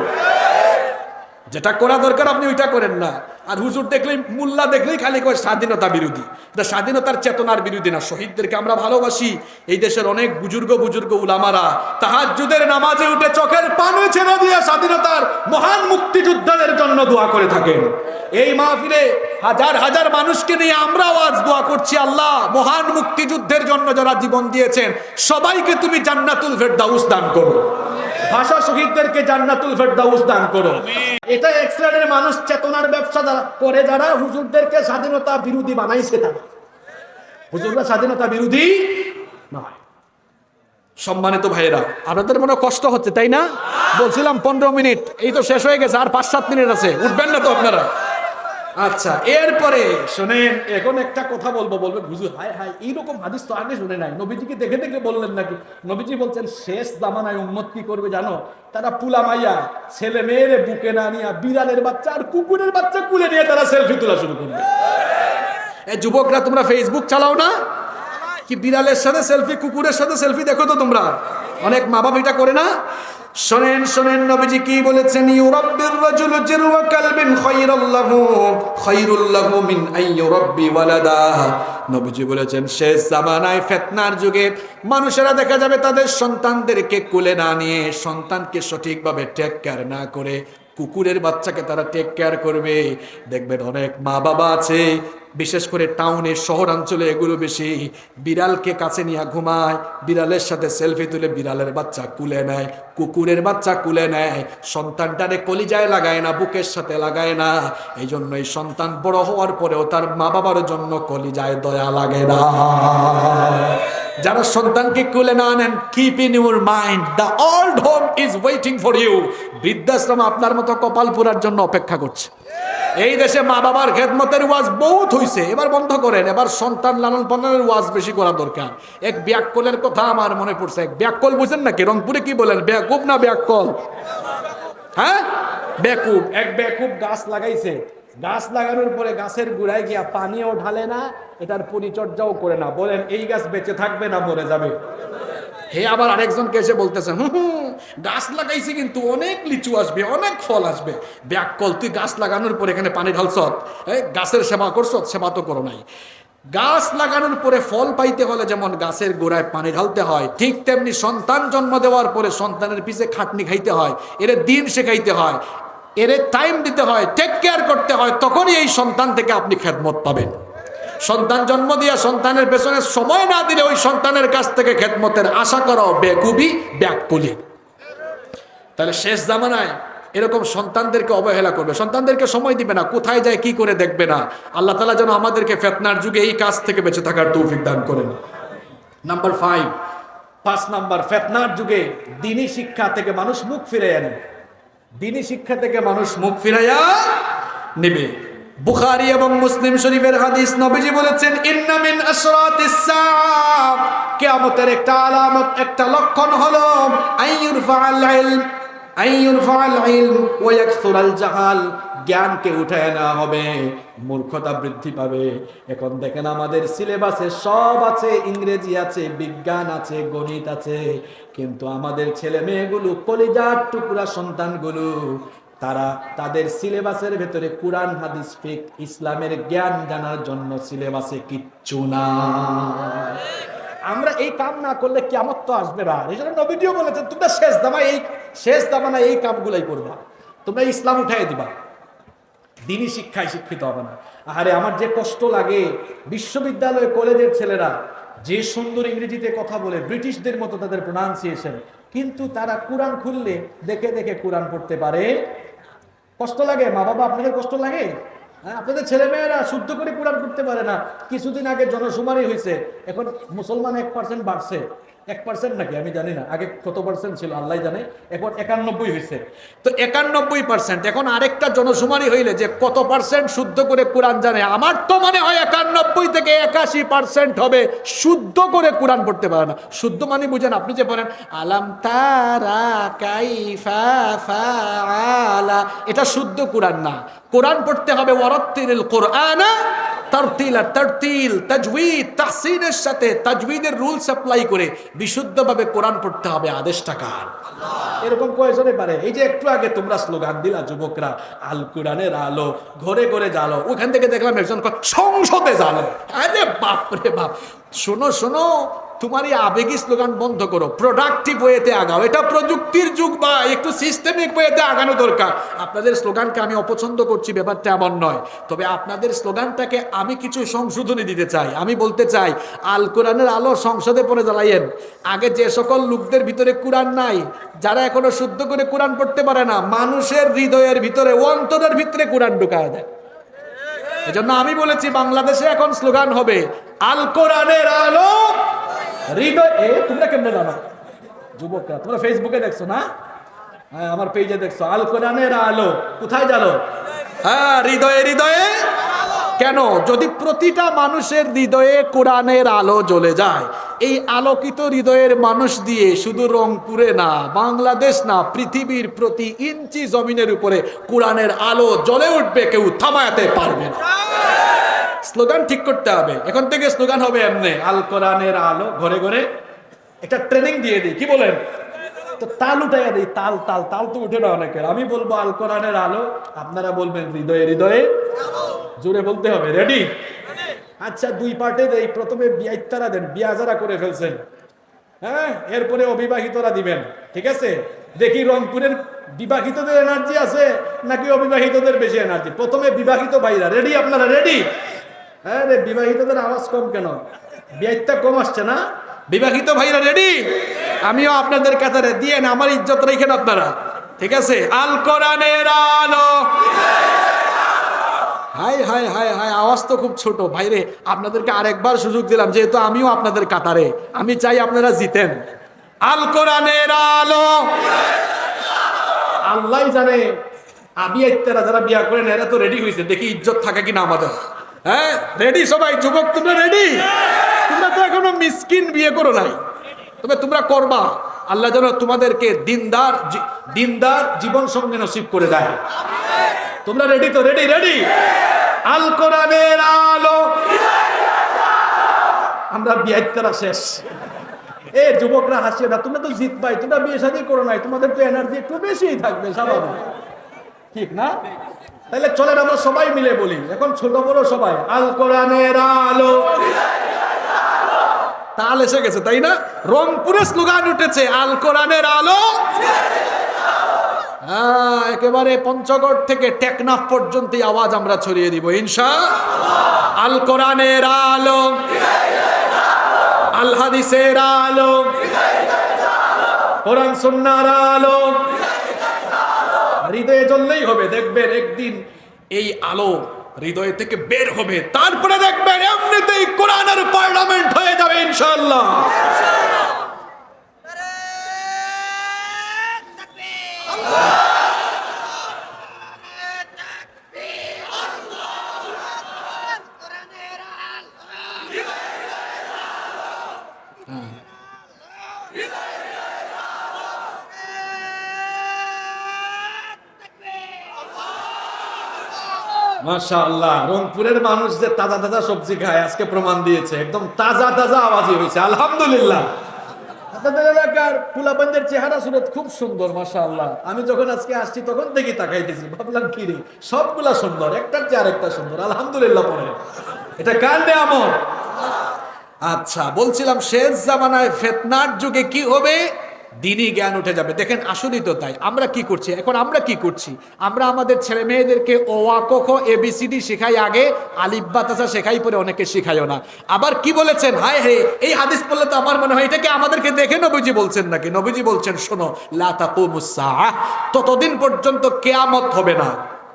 যেটা করা দরকার আপনি ওইটা করেন না। আর হুজুর দেখলেই, মুল্লা দেখলেই খালি কয় স্বাধীনতা বিরোধী। এটা স্বাধীনতার চেতনার বিরোধী না। শহীদদেরকে আমরা ভালোবাসি। এই দেশের অনেক বুজুর্গ বুজুর্গ উলামারা তাহাজ্জুদের নামাজে উঠে চোখের পানি ছেড়ে দিয়ে স্বাধীনতার মহান মুক্তিযোদ্ধাদের জন্য দোয়া করে থাকেন। এই মাহফিলে হাজার হাজার মানুষকে নিয়ে আমরাও আজ দোয়া করছি, আল্লাহ মহান মুক্তিযুদ্ধের জন্য যারা জীবন দিয়েছেন সবাইকে তুমি জান্নাতুল ফেরদাউস দান করো, ভাষা শহীদদেরকে জান্নাতুল ফেরদাউস দান করো। এটা এক শ্রেণীর মানুষ চেতনার ব্যবসা করে, যারা হুজুরদেরকে স্বাধীনতা বিরোধী বানাইছে। তারা হুজুররা স্বাধীনতা বিরোধী নয়। সম্মানিত ভাইয়েরা, আপনাদের মনে কষ্ট হচ্ছে তাই না? বলছিলাম 15 মিনিট, এই তো শেষ হয়ে গেছে, আর 5-7 মিনিট আছে। উঠবেন না তো আপনারা? আচ্ছা, এরপরে শোনেন, এখন একটা কথা বলবো। বলবেন হুজুর হায় হায়, এইরকম হাদিস তো আগে শুনে নাই, নবীজিকে দেখে দেখে বললেন নাকি? নবীজি বলছেন শেষ জামানায় উম্মত কি করবে জানো? তারা পুলা মাইয়া ছেলে মেয়ের বুকে না নিয়ে বিড়ালের বাচ্চা আর কুকুরের বাচ্চা কুলে নিয়ে তারা সেলফি তোলা শুরু করবে। এই যুবকরা, তোমরা ফেসবুক চালাও না? কি বিড়ালের সাথে সেলফি, কুকুরের সাথে সেলফি দেখো তো তোমরা? অনেক মা বাবা এটা করে না। শোনেন শোনেন, নবীজি কি বলেছেন? ইউরাব্বির রাজুলু জিরওয়া কালবিন খায়রুল লাহু মিন আইয়ুরাব্বি ওয়ালাদা। নবীজি বলেছেন শেষ জামানায় ফিতনার যুগে মানুষেরা দেখা যাবে তাদের সন্তানদেরকে কোলে না নিয়ে, সন্তানকে সঠিকভাবে টেক কেয়ার না করে কুকুরের বাচ্চাকে তারা টেক কেয়ার করবে। দেখবেন অনেক মা বাবা আছে, বিশেষ করে টাউনে, শহরাঞ্চলে এগুলো বেশি, বিড়ালকে কাছে নিয়ে ঘুমায়, বিড়ালের সাথে সেলফি তুলে বিড়ালের বাচ্চা কুলে নেয়, কুকুরের বাচ্চা কুলে নেয়, সন্তানটারে কলিজায় লাগায় না, বুকের সাথে লাগায় না। এই জন্যই সন্তান বড় হওয়ার পরেও তার মা বাবার জন্য কলিজায় দয়া লাগে না। যারা সন্তানকে কুলে না নেন, keep in your mind the old home is waiting for you. বৃদ্ধাশ্রম আপনার মতো কপাল পোড়ার জন্য অপেক্ষা করছে। এই দেশে মা বাবার খেদমতের ওয়াজ বহুত হইছে, এবার বন্ধ করেন। এবার সন্তান লালন পালনের ওয়াজ বেশি করা দরকার। এক ব্যাককলের কথা আমার মনে পড়ছে। এক ব্যাককল বুঝেন নাকি? রংপুরে কি বলেন, বেকুব না ব্যাককল? হ্যাঁ, বেকুব। এক বেকুব গাছ লাগাইছে, গাছ লাগানোর পরে গাছের গোড়ায় গিয়া পানিও ঢালে না, এটার পরিচর্যাও করে না। বলেন এই গাছ বেঁচে থাকবে না মরে যাবে? হে আবার আরেকজনকে এসে বলতেছে গাছ লাগাইছি কিন্তু অনেক লিচু আসবে, অনেক ফল আসবে। ব্যাককল, তুই গাছ লাগানোর পরে এখানে পানি ঢালছ, গাছের সেবা করছ? সেবা তো করো নাই। গাছ লাগানোর পরে ফল পাইতে হলে যেমন গাছের গোড়ায় পানি ঢালতে হয়, ঠিক তেমনি সন্তান জন্ম দেওয়ার পরে সন্তানের পিছে খাটনি খাইতে হয়, এর দিন শেখাইতে হয়, এর টাইম দিতে হয়, টেক কেয়ার করতে হয়, তখনই এই সন্তান থেকে আপনি খেদমত পাবেন। সন্তান জন্ম দিয়া সন্তানের পেছনে সময় না দিলে ওই সন্তানের কাছ থেকে খেদমতের আশা করো বেকুবি, ব্যাককুলি। তাহলে শেষ জামানায় এরকম সন্তানদেরকে অবহেলা করবে, সন্তানদেরকে সময় দিবে না, কোথায় যায় কি করে দেখবে না। আল্লাহ তাআলা যেন আমাদেরকে ফিতনার যুগে এই কাজ থেকে বেঁচে থাকার তৌফিক দান করেন। নাম্বার 5 নাম্বার, ফিতনার যুগে দ্বীনি শিক্ষা থেকে মানুষ মুখ ফিরাইয়া নেবে। দ্বীনি শিক্ষা থেকে মানুষ মুখ ফিরাইয়া নেবে। বুখারী এবং মুসলিম শরীফের হাদিস, নবীজি বলেছেন ইন্না মিন আশরাতিস সাআ, কিয়ামতের একটা আলামত, একটা লক্ষণ হলো আইয়ুরফাআল ইলম, আইয়ুরফাআল ইলম ওয়া ইয়াকসুরাল জাহাল, জ্ঞানকে উঠায় নেওয়া হবে, মূর্খতা বৃদ্ধি পাবে। এখন দেখেন আমাদের সিলেবাসে সব আছে, ইংরেজি আছে, বিজ্ঞান আছে, গণিত আছে, কিন্তু আমাদের ছেলে মেয়েগুলো, কলিজার টুকরা সন্তানগুলো, তারা তাদের সিলেবাসের ভেতরে কোরআন হাদিস ফিকহ ইসলামের জ্ঞান জানার জন্য সিলেবাসে কিচ্ছু না। আমরা এই কাম না করলে কিয়ামত তো আসবে না। এই জন্য নবীও বলেছেন তোমরা শেষ জামানায় এই কামগুলাই করবা, তোমরা ইসলাম উঠাই দিবা, দ্বীনি শিক্ষায় শিক্ষিত হবে না। আরে আমার যে কষ্ট লাগে, বিশ্ববিদ্যালয় কলেজের ছেলেরা যে সুন্দর ইংরেজিতে কথা বলে, ব্রিটিশদের মতো তাদের প্রোনাউন্সিয়েশন, কিন্তু তারা কোরআন খুললে দেখে দেখে কোরআন পড়তে পারে। কষ্ট লাগে? মা বাবা আপনাদের কষ্ট লাগে? হ্যাঁ, আপনাদের ছেলেমেয়েরা শুদ্ধ করে কোরআন পড়তে পারে না। কিছুদিন আগে জনশুমারি হয়েছে, এখন মুসলমান 1% বাড়ছে। 1% নাকি আমি জানি না, আগে কত পার্সেন্ট ছিল আল্লাহ জানে, এখন 91 হয়েছে। তো 91%, এখন আরেকটা জনশুমারি হইলে যে কত পার্সেন্ট শুদ্ধ করে কোরআন জানে, আমার তো মনে হয় 91 থেকে 81% হবে শুদ্ধ করে কোরআন পড়তে পারে না। শুদ্ধ মানে বুঝেন আপনি যে বলেন আলাম তারা কাইফা ফাআলা, এটা শুদ্ধ কোরআন না। কোরআন পড়তে হবে ওয়ারাত্তিলিল কোরআনা তারতিলা, তারতিল, তাজউইদ, তাহসিনের সাথে তাজউইদের রুলস অ্যাপ্লাই করে বিশুদ্ধভাবে কোরআন পড়তে হবে। আদেশটা কার? এরকম কয়জনে পারে? এই যে একটু আগে তোমরা স্লোগান দিলা যুবকরা, আল কোরআনের আলো ঘরে ঘরে জ্বালো, ওখান থেকে দেখলাম একজন সংসদে জ্বালো। আরে বাপ রে বাপ, শোনো শোনো, তোমার এই আবেগী স্লোগান বন্ধ করো, প্রোডাক্টিভ ওয়েতে আগাও। এটা প্রযুক্তির যুগ, বা একটু সিস্টেমিক ওয়েতে আগানো দরকার। আপনাদের স্লোগানকে আমি অপছন্দ করছি, ব্যাপারটা এমন নয়, তবে আপনাদের স্লোগানটাকে আমি কিছু সংশোধনী দিতে চাই। আমি বলতে চাই আল কোরআনের আলো সংসদে পড়ে জ্বালাইয়েন। আগে যে সকল লোকদের ভিতরে কোরআন নাই, যারা এখনো শুদ্ধ করে কোরআন পড়তে পারে না, মানুষের হৃদয়ের ভিতরে, অন্তরের ভিতরে কোরআন ঢুকায় দেয়। এজন্য আমি বলেছি বাংলাদেশে এখন স্লোগান হবে আল কোরআনের আলো হৃদয়ে। তোমরা কেমনে জানো যুবকরা? তোমরা ফেসবুকে দেখছো না? হ্যাঁ, আমার পেজে দেখছো আল কোরআনের আলো। কোথায় জানো? হ্যাঁ, হৃদয়ে হৃদয়ে। কেন? যদি প্রতিটা মানুষের হৃদয়ে কোরআনের আলো জ্বলে যায়, এই আলোকিত হৃদয়ের মানুষ দিয়ে শুধু রংপুরে না, বাংলাদেশ না, পৃথিবীর প্রতি ইঞ্চি জমিনের উপরে কোরআনের আলো জ্বলে উঠবে, কেউ থামাতে পারবে না। স্লোগান ঠিক করতে হবে। এখন থেকে স্লোগান হবে এমনি, আল কোরআনের আলো ঘরে ঘরে। একটা ট্রেনিং দিয়ে দিই, কি বলেন? তো তাল উঠাইয়া দিই, তাল তাল তাল তো উঠে না অনেকের। আমি বলবো আল কোরআনের আলো, আপনারা বলবেন হৃদয়ে হৃদয়ে। জোরে বলতে হবে। রেডি? আচ্ছা, 2 পার্টে দেই। প্রথমে বিয়াইতারা দেন, বিয়া যারা করে ফেলছেন, হ্যাঁ, এরপরে অবিবাহিতরা দিবেন, ঠিক আছে? দেখি রংপুরের বিবাহিতদের এনার্জি আছে নাকি অবিবাহিতদের বেশি এনার্জি। প্রথমে বিবাহিত ভাইরা, রেডি? আপনারা রেডি? হ্যাঁ রে, বিবাহিতদের আওয়াজ কম কেন? বিয়াইতা কম আসছে না? বিবাহিত ভাইরা রেডি? আমিও আপনাদের কাতারে দিয়ে না, আমার ইজ্জত রেখেন আপনারা, ঠিক আছে? আল কোরআনের আলো। হাই হাই হাই হাই, আওয়াজ তো খুব ছোট ভাইরে। আপনাদেরকে আরেকবার সুযোগ দিলাম, যেহেতু আমিও আপনাদের কাতারে, আমি চাই আপনারা জিতেন। আল কোরআনের আলো। আল্লাহ জানে আবিয়াইতারা যারা বিয়া করেন এরা তো রেডি হয়েছে, দেখি ইজ্জত থাকে কিনা আমাদের। হ্যাঁ, রেডি সবাই? যুবক তোমরা রেডি? তোমরা তো এখনো মিসকিন, বিয়ে করো নাই, তবে তোমরা করবা। আল্লাহ যেন তোমাদেরকে দিনদার জীবন সঙ্গে নসিব করে দেয়। তোমরা রেডি তো? Ready ready. আল কোরআনের আলো। আমরা বিয়ে করা শেষ। এ যুবকরা হাসিয়ে না, তোমরা তো জিতবাই, তোমরা বিয়ে শাদী করো নাই, তোমাদের তো এনার্জি একটু বেশিই থাকবে স্বাভাবিক, ঠিক না? তাহলে চলেন আমরা সবাই মিলে বলি, এখন ছোট বড় সবাই, আল কোরআনের আলো। তাল এসে গেছে তাই না? রংপুরে স্লোগান উঠেছে, আল কোরআনের আলো। হ্যাঁ, একেবারে পঞ্চগড় থেকে টেকনাফ পর্যন্ত এই আওয়াজ আমরা ছড়িয়ে দিব ইনশাআল্লাহ। আল কোরআনের আলো, আল হাদিসের আলো, কোরআন সুন্নাহর আলো। হৃদয়ে জ্বললেই হবে, দেখবেন একদিন এই আলো হৃদয় থেকে বের হবে, তারপরে দেখবেন এমনিতেই কোরআনের পার্লামেন্ট হয়ে যাবে ইনশাআল্লাহ। মাশাআল্লাহ, রংপুরের মানুষ যে তাজা তাজা সবজি খায় আজকে প্রমাণ দিয়েছে, একদম তাজা তাজা আওয়াজই হয়েছে আলহামদুলিল্লাহ। আপনাদের এলাকার পোলাপানদের চেহারা সুরত খুব সুন্দর মাশাআল্লাহ। আমি যখন আজকে আসছি তখন দেখি তাকাইতেছি, ভাবলাম কি রে, সবগুলা সুন্দর, একটার চেয়ে আরেকটা সুন্দর আলহামদুলিল্লাহ। পরে এটা কার নেয়ামত? আচ্ছা, বলছিলাম শেষ জামানায় ফিতনার যুগে কি হবে? দিনই জ্ঞান উঠে যাবে। দেখেন আসলেই তো তাই। আমরা কি করছি এখন? আমরা কি করছি? আমরা আমাদের ছেলে মেয়েদেরকে ও আ ক খ এবিসিডি শেখাই, আগে আলিফ বা তাসা শেখাই, পরে অনেকে শেখাইও না। আবার কি বলেছেন? হায় হে, এই হাদিস পড়লে তো আমার মনে হয় এটাকে আমাদেরকে দেখে নবীজি বলছেন নাকি? নবীজি বলছেন শোনো, লা তাকুমুস সাআহ, ততদিন পর্যন্ত কিয়ামত হবে না।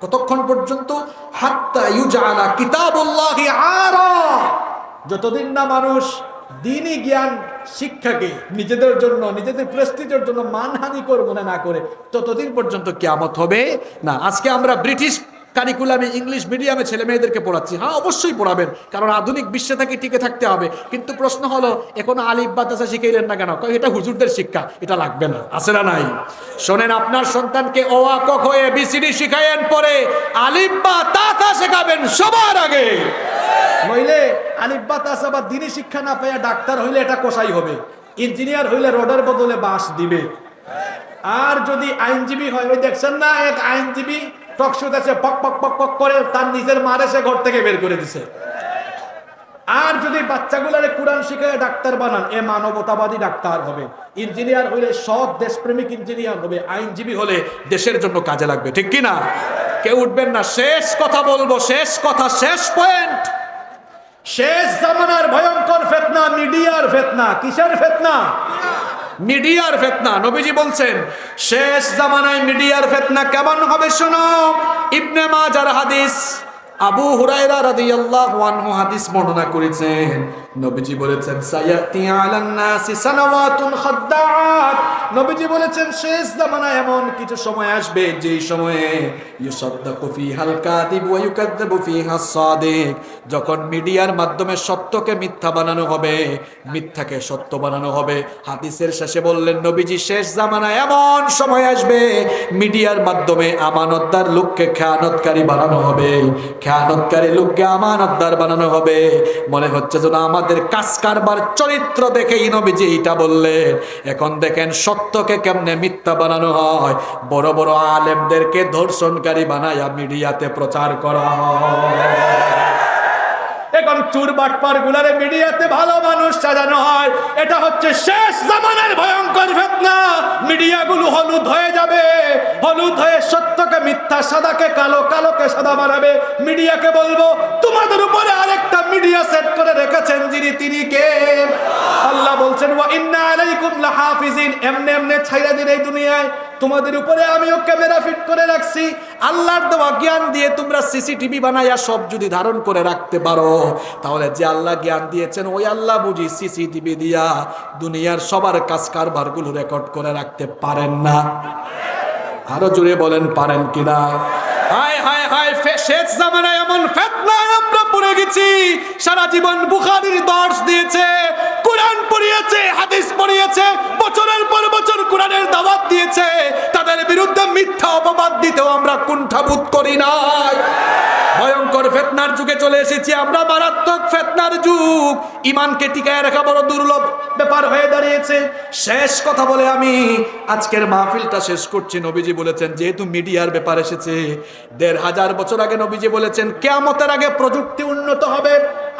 কতক্ষণ পর্যন্ত? হাত্তা ইউজআলা কিতাবুল্লাহি আরা, যতদিন না মানুষ দ্বীনি জ্ঞান শিক্ষাকে নিজেদের জন্য, নিজেদের প্রেস্টিজের জন্য মানহানিকর মনে না করে, ততদিন পর্যন্ত কিয়ামত হবে না। আজকে আমরা ব্রিটিশ কারিকুলামে ইংলিশ মিডিয়ামে ছেলে মেয়েদেরকে পড়াচ্ছি। হ্যাঁ, অবশ্যই পড়াবেন, কারণ আধুনিক বিশ্বে থেকে টিকে থাকতে হবে। কিন্তু প্রশ্ন হলো, এখন আলিফ বা তাসা শিখাইলেন না কেন? এটা হুজুরদের শিক্ষা, এটা লাগবে না, আছে না নাই? শোনেন, আপনার সন্তানকে ও আ ক খ এবিসিডি শিখাইয়েন, পরে আলিফ বা তাসা শেখাবেন সবার আগে। নইলে আলিফ বা তাসা বা দ্বীনি শিক্ষা না পেয়ে ডাক্তার হইলে এটা কসাই হবে, ইঞ্জিনিয়ার হইলে রডের বদলে বাঁশ দিবে। আর যদি আইনজীবী হয়, ওই দেখছেন না এক আইনজীবী টকশোতে এসে পক পক পক পক করে তার নিজের মারে সে ঘর থেকে বের করে দিছে। আর যদি বাচ্চাগুলারে কোরআন শিখায় ডাক্তার বানান, এ মানবতাবাদী ডাক্তার হবে। ইঞ্জিনিয়ার হইলে সৎ দেশপ্রেমিক ইঞ্জিনিয়ার হবে, আইনজীবী হলে দেশের জন্য কাজে লাগবে, ঠিক কি না? কেউ উঠবেন না। শেষ কথা বলবো, শেষ কথা, শেষ পয়েন্ট। শেষ জামানার ভয়ঙ্কর ফিতনা মিডিয়ার ফিতনা। কিসের ফিতনা? মিডিয়ার ফিতনা। নবীজি বলছেন শেষ জামানায় মিডিয়ার ফিতনা কেমন হবে শোনো। ইবনে মাজার হাদিস, আবু হুরায়রা রাদিয়াল্লাহু আনহু হাদিস বর্ণনা করেছেন। নবীজি বলেছেন সায়াতি আলান নাসি সানাওয়াতুন খাদ্দাআত। নবীজি বলেছেন শেষ জামানায় এমন কিছু সময় আসবে যেই সময়ে ইউসাদ্দাকু ফিহাল কাযিব ওয়া ইউকাযযাবু ফিহাস সাদিক, যখন মিডিয়ার মাধ্যমে সত্যকে মিথ্যা বানানো হবে, মিথ্যাকে সত্য বানানো হবে। হাদিসের শেষে বললেন নবীজি শেষ জামানায় এমন সময় আসবে মিডিয়ার মাধ্যমে আমানতদার লোককে খেয়ানতকারী বানানো হবে, খেয়ানতকারী লোককে আমানতদার বানানো হবে। মনে হচ্ছে যেন আমাদের কাজ কারবার চরিত্র দেখেই নবীজি এটা বললেন। এখন দেখেন সত্যকে কেমনে মিথ্যা বানানো হয়। বড় বড় আলেমদেরকে ধর্ষণকারী বানায়া মিডিয়াতে প্রচার করা হয়। এখন চুর বাটপার গুলারে মিডিয়াতে ভালো মানুষ সাজানো হয়। এটা হচ্ছে শেষ জামানার ভয়ঙ্কর ফিতনা। মিডিয়াগুলো হলুদ হয়ে যাবে, হলুদ হয়ে সত্যকে মিথ্যা, সাদাকে কালো, কালোকে সাদা বানাবে। মিডিয়াকে বলবো তোমাদের উপরে আরেকটা মিডিয়া সেট করে রেখেছেন, যিনি তিনি কে? আল্লাহ বলছেন ওয়া ইন্না আলাইকুম লাহাফিজিন। এমনে এমনে ছাইরা দিন এই দুনিয়ায়, তোমাদের উপরে আমিও ক্যামেরা ফিট করে রাখছি। আল্লাহর দেওয়া জ্ঞান দিয়ে তোমরা সিসিটিভি বানাইয়া সব যদি ধারণ করে রাখতে পারো, তাহলে যে আল্লাহ জ্ঞান দিয়েছেন ওই আল্লাহ বুঝি সিসিটিভি দিয়া দুনিয়ার সবার কাজ কারবার গুলো রেকর্ড করে রাখতে পারেন না? আরো জোরে বলেন, পারেন কিনা? হায় হায় হায়, শেষ জামানায় এমন ফিতনায় আমরা পড়ে গেছি। সারা জীবন বুখারীর দর্শ দিয়েছে, কোরআন পড়িয়েছে, হাদিস পড়িয়েছে, বছরের পর বছর কোরআনের দাওয়াত দিয়েছে তাদের বিরুদ্ধে মিথ্যা অপবাদ দিতেও আমরা কুণ্ঠাবোধ করি না। ভয়ঙ্কর ফিতনার যুগে চলে এসেছি আমরা, মারাত্মক ফিতনার যুগ। ঈমানকে টিকায় রাখা বড় দুর্লভ ব্যাপার হয়ে দাঁড়িয়েছে। শেষ কথা বলে আমি আজকের মাহফিলটা শেষ করছি। নবীজি বলেছেন, যেহেতু মিডিয়ার ব্যাপার এসেছে, 1500 বছর আগে নবীজি বলেছেন কিয়ামতের আগে প্রযুক্তি উন্নত হবে।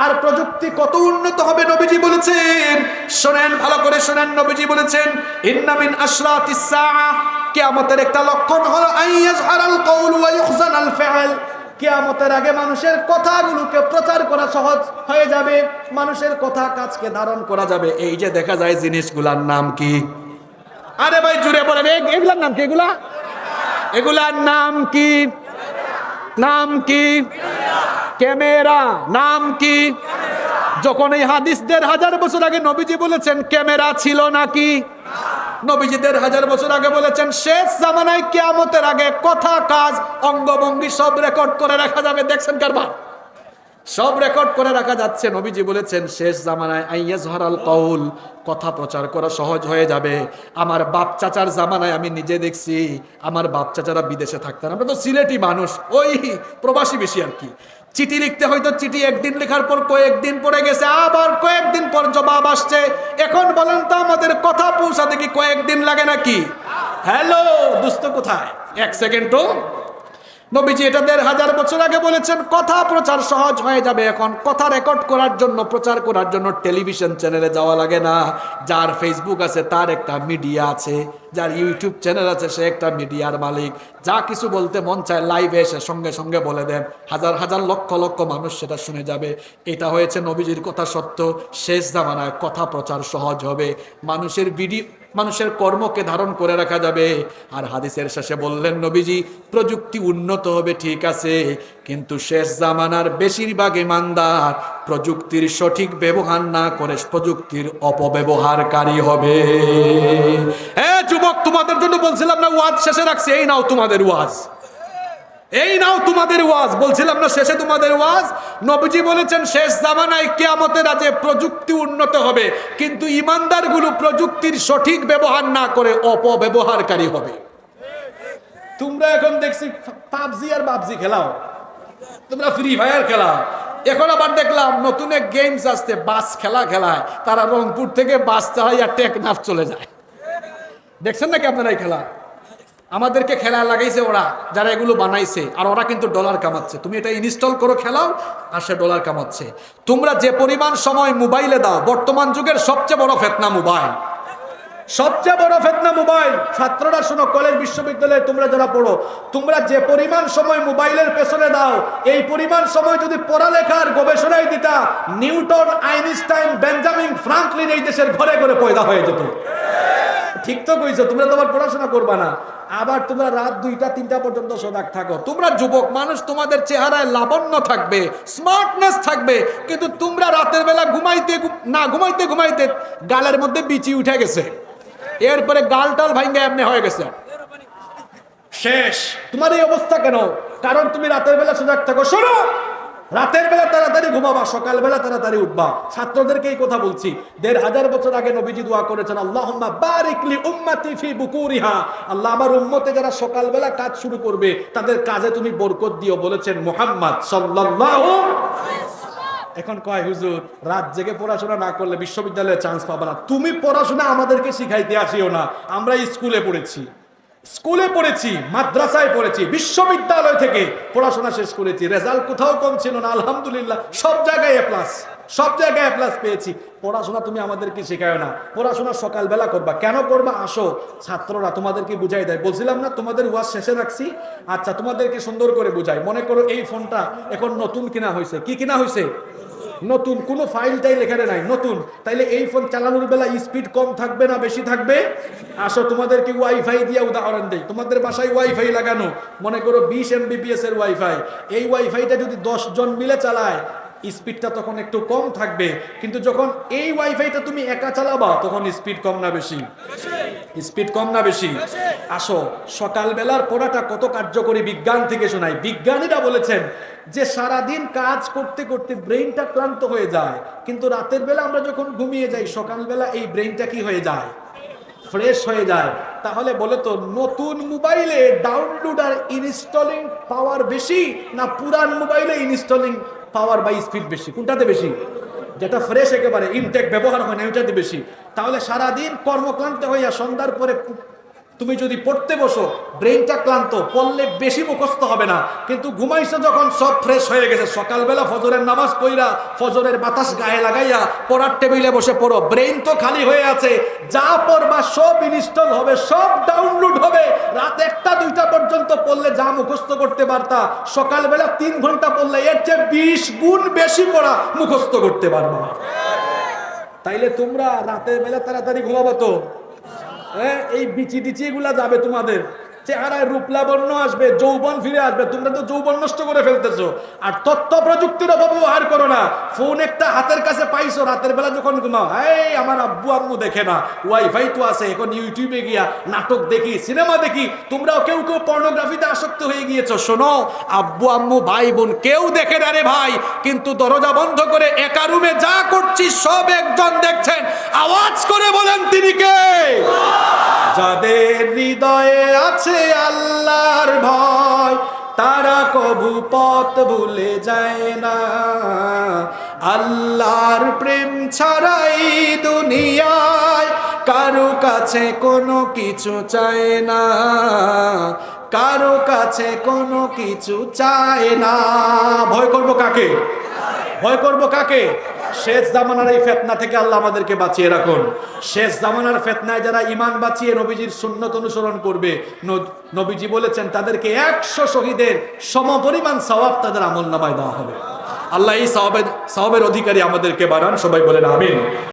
আর প্রযুক্তি কত উন্নত হবে নবীজি বলেছেন, শুনেন ভালো করে শুনেন। নবীজি বলেছেন, ইন্না মিন আশরাতিস সাআহ, কিয়ামতের একটা লক্ষণ হলো আইয়াজহারাল কওলু ওয়া ইখজানাল ফি'ল। কিয়ামতের আগে মানুষের কথাগুলোকে প্রচার করা সহজ হয়ে যাবে, মানুষের কথা কাজকে ধারণ করা যাবে। এই যে দেখা যায় জিনিসগুলার নাম কি? আরে ভাই জুড়ে বলেন, এগুলার নাম কি? এগুলার নাম কি? নাম কি? ক্যামেরা। নাম কি? যখন এই হাদিস 1500 বছর আগে নবীজি বলেছেন, ক্যামেরা ছিল নাকি? নবীজি 1500 বছর আগে বলেছেন শেষ জামানায় কিয়ামতের আগে কথা, কাজ, অঙ্গভঙ্গি সব রেকর্ড করে রাখা যাবে। দেখছেন কারবার, সব রেকর্ড করে রাখা যাচ্ছে। নবীজি বলেছেন শেষ জামানায় আইয়াজহারাল কওল, কথা প্রচার করা সহজ হয়ে যাবে। আমার বাপ চাচার জামানায় আমি নিজে দেখছি, আমার বাপ চাচারা বিদেশে থাকতেন, আমরা তো সিলেটি মানুষ, ওই প্রবাসী বেশি আর কি। চিঠি লিখতে হয়তো চিঠি একদিন লেখার পর কয়েকদিন পরে গেছে, আবার কয়েকদিন পর জবাব আসছে। এখন বলেন তো আমাদের কথা পৌঁছাতে কি কয়েকদিন লাগে নাকি? হ্যালো দোস্ত কোথায়? এক সেকেন্ডও। নবীজি এটা 1500 বছর আগে বলেছেন কথা প্রচার সহজ হয়ে যাবে। এখন কথা রেকর্ড করার জন্য, প্রচার করার জন্য টেলিভিশন চ্যানেলে যাওয়া লাগে না। যার ফেসবুক আছে তার একটা মিডিয়া আছে, যার ইউটিউব চ্যানেল আছে সে একটা মিডিয়ার মালিক। যা কিছু বলতে মন চায় লাইভে এসে সঙ্গে সঙ্গে বলে দেন, হাজার হাজার লক্ষ লক্ষ মানুষ সেটা শুনে যাবে। এটা হয়েছে নবীজির কথা সত্য। শেষ জামানায় কথা প্রচার সহজ হবে, মানুষের ভিডিও, মানুষের কর্মকে ধারণ করে রাখা যাবে। আর হাদিসের শেষে বললেন নবীজি, প্রযুক্তি উন্নত হবে ঠিক আছে, কিন্তু শেষ জামানার বেশিরভাগ ইমানদার প্রযুক্তির সঠিক ব্যবহার না করে প্রযুক্তির অপব্যবহারকারী হবে। হ্যাঁ যুবক, তোমাদের জন্য বলছিলাম না ওয়াজ শেষে রাখছি, এই নাও তোমাদের ওয়াজ, এই নাও তোমাদের ওয়াজ। বলছিলাম না শেষে তোমাদের ওয়াজ। নবীজি বলেছেন শেষ জামানায় কিয়ামতের আগে প্রযুক্তি উন্নত হবে, কিন্তু ইমানদারগুলো প্রযুক্তির সঠিক ব্যবহার না করে অপব্যবহারকারী হবে। তোমরা এখন দেখছি পাবজি আর বাবজি খেলাও, তোমরা ফ্রি ফায়ার খেলাও। এখন আবার দেখলাম নতুন এক গেমস আসছে, বাস খেলায়। তারা রংপুর থেকে বাস চালাইয়া টেকনাফ চলে যায়। দেখছেন নাকি আপনারা এই খেলা? আমাদেরকে খেলা লাগাইছে ওরা, যারা এগুলো বানাইছে, আর ওরা কিন্তু ডলার কামাচ্ছে। তুমি এটা ইনস্টল করো, খেলাও, আর সে ডলার কামাচ্ছে। তোমরা যে পরিমাণ সময় মোবাইলে দাও, বর্তমান যুগের সবচেয়ে বড় ফিতনা মোবাইল, সবচেয়ে বড় ফিতনা মোবাইল। ছাত্ররা শোনো, কলেজ বিশ্ববিদ্যালয়ে তোমরা যারা পড়ো, তোমরা যে পরিমাণ সময় মোবাইলের পেছনে দাও, এই পরিমাণ সময় যদি পড়ালেখার গবেষণায় দিতা, নিউটন, আইনস্টাইন, বেঞ্জামিন ফ্রাঙ্কলিন এই দেশের ঘরে ঘরে পয়দা হয়ে যেত। ঠিক তো কইছো, তোমরা তোমার পড়াশোনা করবা না, আবার তোমরা রাত 2টা-3টা পর্যন্ত সজাগ থাকো। তোমরা যুবক মানুষ, তোমাদের চেহারায় লাবণ্য থাকবে, স্মার্টনেস থাকবে, কিন্তু তোমরা রাতের বেলা ঘুমাইতে গালের মধ্যে বিচি উঠে গেছে, এরপরে গালটাল ভাঙ্গা এমনি হয়ে গেছে, শেষ। তোমার এই অবস্থা কেন? কারণ তুমি রাতের বেলা সজাগ থাকো। শোনো, রাতের বেলা তাড়াতাড়ি ঘুমাবা, সকালবেলা তাড়াতাড়ি উঠবা। ছাত্রদেরকে এই কথা বলছি। 1500 বছর আগে নবীজি দোয়া করেছেন, আল্লাহুম্মা বারিক লি উম্মতি ফি বুকুরিহা, আল্লাহ আমার উম্মতে যারা সকালবেলা কাজ শুরু করবে তাদের কাজে তুমি বরকত দিও, বলেছেন মুহাম্মদ সাল্লাল্লাহু আলাইহি ওয়াসাল্লাম। এখন কয় হুজুর রাত জেগে পড়াশোনা না করলে বিশ্ববিদ্যালয়ে চান্স পাবা না। তুমি পড়াশোনা আমাদেরকে শিখাইতে আসিও না, আমরা স্কুলে পড়েছি, মাদ্রাসায় পড়েছি, বিশ্ববিদ্যালয় থেকে পড়াশোনা শেষ করেছি, রেজাল্ট কোথাও কম ছিল না, আলহামদুলিল্লাহ সব জায়গায় এ প্লাস পেয়েছি। পড়াশোনা তুমি আমাদেরকে শেখায় না, পড়াশোনা সকালবেলা করবা। কেন করবা? আসো, ছাত্ররা তোমাদেরকে বুঝাই দেয়। বলছিলাম না তোমাদের ওয়াজ শেষে রাখছি, আচ্ছা তোমাদেরকে সুন্দর করে বুঝাই। মনে করো এই ফোনটা এখন নতুন কিনা হয়েছে, কি কিনা হয়েছে? নতুন, কোনো ফাইলটাই লেখারে নাই, নতুন। তাইলে এই ফোন চালানোর বেলা স্পিড কম থাকবে না বেশি থাকবে? আসো তোমাদেরকে ওয়াইফাই দিয়ে উদাহরণ দেই। তোমাদের বাসায় ওয়াইফাই লাগানো, মনে করো 20 MBPS এর ওয়াইফাই। এই ওয়াইফাইটা যদি 10 জন মিলে চালায়, স্পিডটা তখন একটু কম থাকবে, কিন্তু যখন এই ওয়াইফাইটা তুমি একা চালাবা তখন স্পিড কম না বেশি? স্পিড কম না বেশি? আসো, সকালবেলার পড়াটা কত কার্যকরী বিজ্ঞান থেকে শোনাই। বিজ্ঞানীরা বলেছেন যে সারাদিন কাজ করতে করতে ব্রেইনটা ক্লান্ত হয়ে যায়, কিন্তু রাতের বেলা আমরা যখন ঘুমিয়ে যাই, সকালবেলা এই ব্রেইনটা কি হয়ে যায়? ফ্রেশ হয়ে যায়, তাহলে বলে তো নতুন মোবাইলে ডাউনলোড আর ইনস্টলিং পাওয়ার বেশি না পুরান মোবাইলে ইনস্টলিং পাওয়ার বা স্পিড বেশি? কোনটাতে বেশি? যেটা ফ্রেশ একেবারে ইনটেক ব্যবহার হয় না ওইটাতে বেশি। তাহলে সারাদিন কর্মক্লান্ত হইয়া সন্ধ্যার পরে তুমি যদি পড়তে বসো, ব্রেনটা ক্লান্ত, পড়লে বেশি মুখস্থ হবে না, কিন্তু ঘুমাইছো যখন সব ফ্রেশ হয়ে গেছে, সকালবেলা ফজরের নামাজ পড়া ফজরের বাতাস গায়ে লাগাইয়া পড়ার টেবিলে বসে পড়ো, ব্রেন তো খালি হয়ে আছে, যা পড়বা সব ইনস্টল হবে, সব ডাউনলোড হবে। রাত 1টা 2টা পর্যন্ত পড়লে যা মুখস্থ করতে পারতা, সকালবেলা 3 ঘন্টা পড়লে এর চেয়ে 20 গুণ বেশি পড়া মুখস্থ করতে পারবা। তাইলে তোমরা রাতের বেলা তাড়াতাড়ি ঘুমাবো তো, এই বিচি টিচি এগুলা যাবে, তোমাদের চেহারায় রূপ লাবণ্য আসবে, যৌবন ফিরে আসবে। তোমরা তো যৌবন নষ্ট করে ফেলতেছো। আর তথ্য প্রযুক্তির অপব্যবহার করো না। ফোন একটা হাতের কাছে পাইছো, রাতের বেলা যখন ঘুমাও, এই আমার আব্বু আম্মু দেখে না, ওয়াইফাই তো আছে, এখন ইউটিউবে গিয়া নাটক দেখি, সিনেমা দেখি। তোমরাও কেউ কেউ পর্নোগ্রাফিতে আসক্ত হয়ে গিয়েছো। শোনো, আব্বু আম্মু ভাই বোন কেউ দেখে না রে ভাই, কিন্তু দরজা বন্ধ করে একা রুমে যা করছি সব একজন দেখছেন। আওয়াজ করে বলেন তিনি কে? যাদের হৃদয়ে আছে আল্লাহর ভয়, তারা কবু পথ ভুলে যায় না। আল্লাহর প্রেম ছাড়াই দুনিয়ায় কারো কাছে কোনো কিছু চায় না, কারো কাছে কোনো কিছু চায় না। ভয় করবো কাকে? ভয় করবো কাকে? শেষ জামানার এই ফিতনা থেকে আল্লাহ আমাদেরকে বাঁচিয়ে রাখুন। শেষ জামানার ফিতনায় যারা ঈমান বাঁচিয়ে নবীজির সুন্নাত অনুসরণ করবে, নবীজি বলেছেন তাদেরকে 100 শহীদের সমপরিমাণ সওয়াব তাদের আমলনামায় দেওয়া হবে। আল্লাহ এই সওয়াবের অধিকারী আমাদেরকে বানান, সবাই বলেন আমিন।